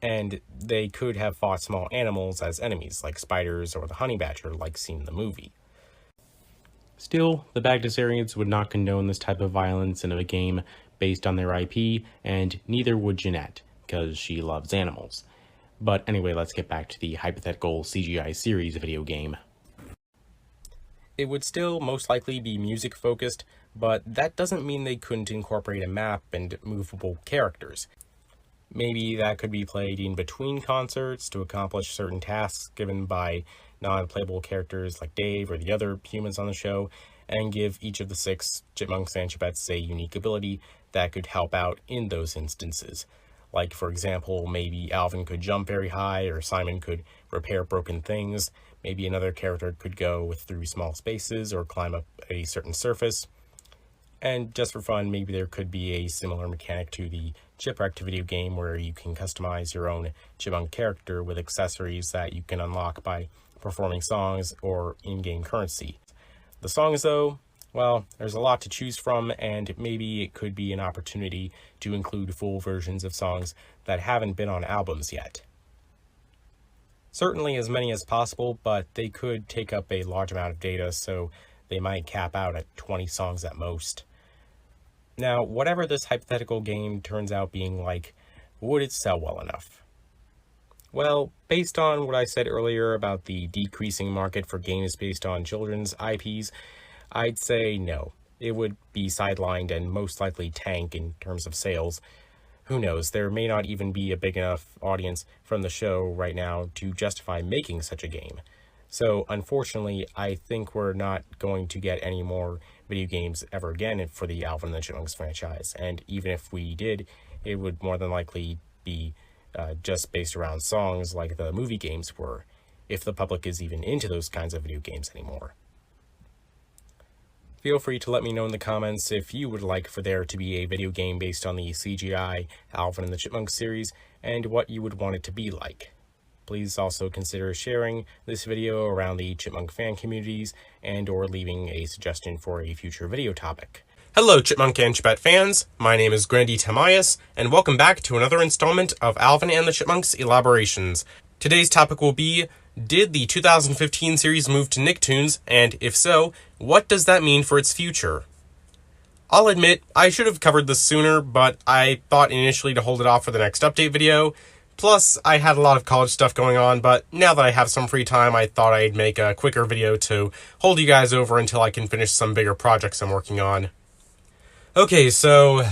and they could have fought small animals as enemies, like spiders or the honey badger, like seen in the movie. Still, the Bagdasarians would not condone this type of violence in a game based on their IP, and neither would Jeanette, because she loves animals. But anyway, let's get back to the hypothetical CGI series video game. It would still most likely be music-focused, but that doesn't mean they couldn't incorporate a map and movable characters. Maybe that could be played in between concerts to accomplish certain tasks given by non-playable characters like Dave or the other humans on the show, and give each of the 6 Chipmunks and Chipettes a unique ability that could help out in those instances. Like, for example, maybe Alvin could jump very high, or Simon could repair broken things. Maybe another character could go through small spaces or climb up a certain surface. And just for fun, maybe there could be a similar mechanic to the Chipwrecked video game where you can customize your own chipmunk character with accessories that you can unlock by performing songs or in-game currency. The songs, though, well, there's a lot to choose from, and maybe it could be an opportunity to include full versions of songs that haven't been on albums yet. Certainly as many as possible, but they could take up a large amount of data, so they might cap out at 20 songs at most. Now, whatever this hypothetical game turns out being like, would it sell well enough? Well, based on what I said earlier about the decreasing market for games based on children's IPs, I'd say no. It would be sidelined and most likely tank in terms of sales. Who knows, there may not even be a big enough audience from the show right now to justify making such a game. So, unfortunately, I think we're not going to get any more video games ever again for the Alvin the Chipmunks franchise, and even if we did, it would more than likely be just based around songs like the movie games were, if the public is even into those kinds of video games anymore. Feel free to let me know in the comments if you would like for there to be a video game based on the CGI Alvin and the Chipmunks series, and what you would want it to be like. Please also consider sharing this video around the Chipmunk fan communities, and or leaving a suggestion for a future video topic.
Hello Chipmunk and Chipette fans, my name is Grandtamias, and welcome back to another installment of Alvin and the Chipmunks Elaborations. Today's topic will be, did the 2015 series move to Nicktoons, and if so, what does that mean for its future? I'll admit, I should have covered this sooner, but I thought initially to hold it off for the next update video. Plus, I had a lot of college stuff going on, but now that I have some free time, I thought I'd make a quicker video to hold you guys over until I can finish some bigger projects I'm working on. Okay, so,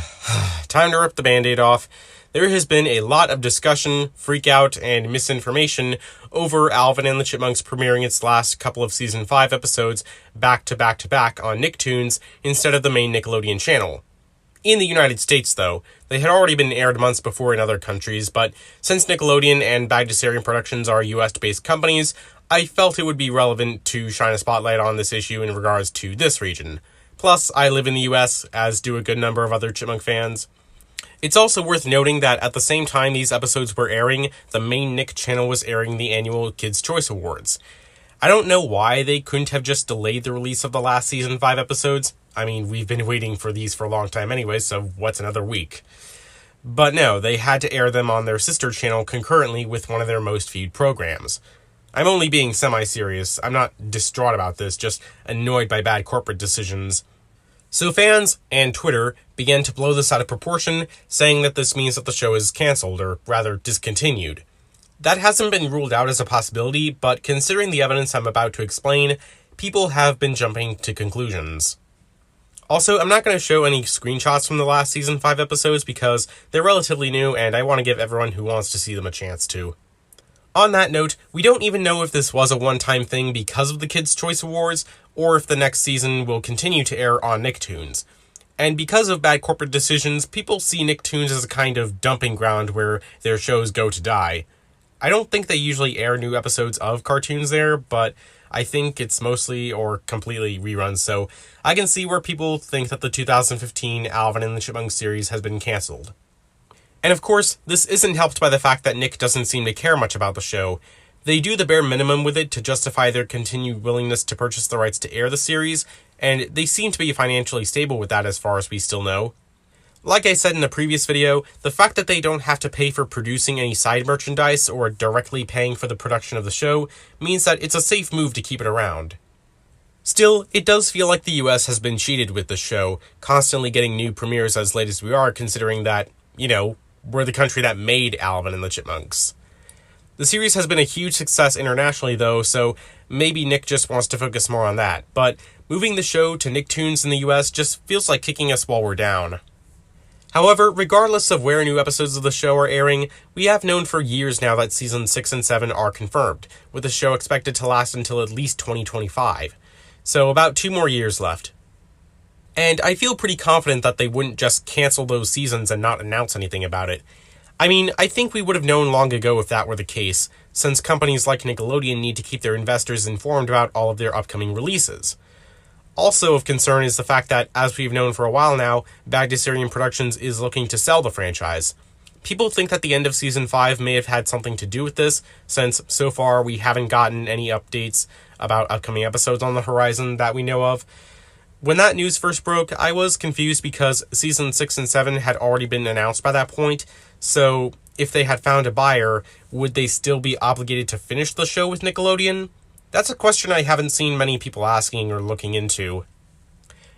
time to rip the band-aid off. There has been a lot of discussion, freak-out, and misinformation over Alvin and the Chipmunks premiering its last couple of Season 5 episodes back-to-back-to-back on Nicktoons instead of the main Nickelodeon channel. In the United States, though, they had already been aired months before in other countries, but since Nickelodeon and Bagdasarian Productions are US-based companies, I felt it would be relevant to shine a spotlight on this issue in regards to this region. Plus, I live in the US, as do a good number of other Chipmunk fans. It's also worth noting that at the same time these episodes were airing, the main Nick channel was airing the annual Kids' Choice Awards. I don't know why they couldn't have just delayed the release of the last season 5 episodes. I mean, we've been waiting for these for a long time anyway, so what's another week? But no, they had to air them on their sister channel concurrently with one of their most viewed programs. I'm only being semi-serious. I'm not distraught about this, just annoyed by bad corporate decisions. So fans and Twitter began to blow this out of proportion, saying that this means that the show is cancelled, or rather discontinued. That hasn't been ruled out as a possibility, but considering the evidence I'm about to explain, people have been jumping to conclusions. Also, I'm not going to show any screenshots from the last season 5 episodes because they're relatively new and I want to give everyone who wants to see them a chance to. On that note, we don't even know if this was a one-time thing because of the Kids' Choice Awards, or if the next season will continue to air on Nicktoons. And because of bad corporate decisions, people see Nicktoons as a kind of dumping ground where their shows go to die. I don't think they usually air new episodes of cartoons there, but I think it's mostly or completely reruns, so I can see where people think that the 2015 Alvin and the Chipmunks series has been cancelled. And of course, this isn't helped by the fact that Nick doesn't seem to care much about the show. They do the bare minimum with it to justify their continued willingness to purchase the rights to air the series, and they seem to be financially stable with that as far as we still know. Like I said in a previous video, the fact that they don't have to pay for producing any side merchandise or directly paying for the production of the show means that it's a safe move to keep it around. Still, it does feel like the US has been cheated with the show, constantly getting new premieres as late as we are, considering that, we're the country that made Alvin and the Chipmunks. The series has been a huge success internationally though, so maybe Nick just wants to focus more on that, but moving the show to Nicktoons in the US just feels like kicking us while we're down. However, regardless of where new episodes of the show are airing, we have known for years now that seasons 6 and 7 are confirmed, with the show expected to last until at least 2025. So about 2 more years left. And I feel pretty confident that they wouldn't just cancel those seasons and not announce anything about it. I mean, I think we would have known long ago if that were the case, since companies like Nickelodeon need to keep their investors informed about all of their upcoming releases. Also of concern is the fact that, as we've known for a while now, Bagdasarian Productions is looking to sell the franchise. People think that the end of Season 5 may have had something to do with this, since so far we haven't gotten any updates about upcoming episodes on the horizon that we know of. When that news first broke, I was confused because Season 6 and 7 had already been announced by that point, so if they had found a buyer, would they still be obligated to finish the show with Nickelodeon? That's a question I haven't seen many people asking or looking into.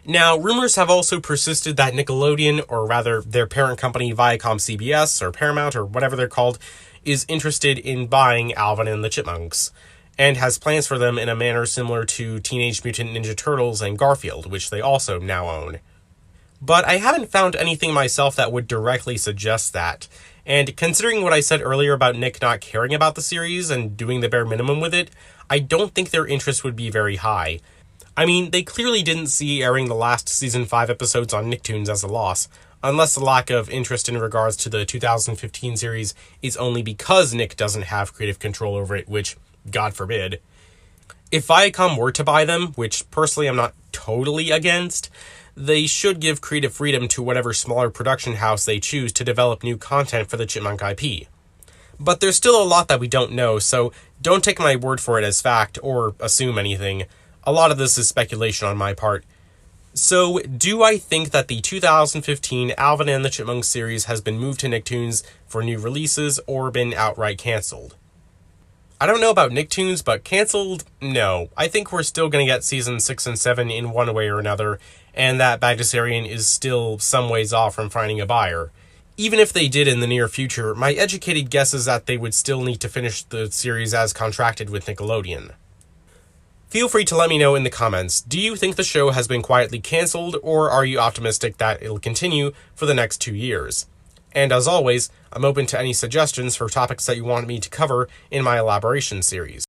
Now, rumors have also persisted that Nickelodeon, or rather their parent company Viacom CBS, or Paramount, or whatever they're called, is interested in buying Alvin and the Chipmunks, and has plans for them in a manner similar to Teenage Mutant Ninja Turtles and Garfield, which they also now own. But I haven't found anything myself that would directly suggest that, and considering what I said earlier about Nick not caring about the series and doing the bare minimum with it, I don't think their interest would be very high. I mean, they clearly didn't see airing the last Season 5 episodes on Nicktoons as a loss, unless the lack of interest in regards to the 2015 series is only because Nick doesn't have creative control over it, which, God forbid. If Viacom were to buy them, which personally I'm not totally against, they should give creative freedom to whatever smaller production house they choose to develop new content for the Chipmunk IP. But there's still a lot that we don't know, so don't take my word for it as fact or assume anything. A lot of this is speculation on my part. So, do I think that the 2015 Alvin and the Chipmunks series has been moved to Nicktoons for new releases or been outright cancelled? I don't know about Nicktoons, but cancelled? No. I think we're still going to get Season 6 and 7 in one way or another, and that Bagdasarian is still some ways off from finding a buyer. Even if they did in the near future, my educated guess is that they would still need to finish the series as contracted with Nickelodeon. Feel free to let me know in the comments, do you think the show has been quietly cancelled, or are you optimistic that it'll continue for the next 2 years? And as always, I'm open to any suggestions for topics that you want me to cover in my elaboration series.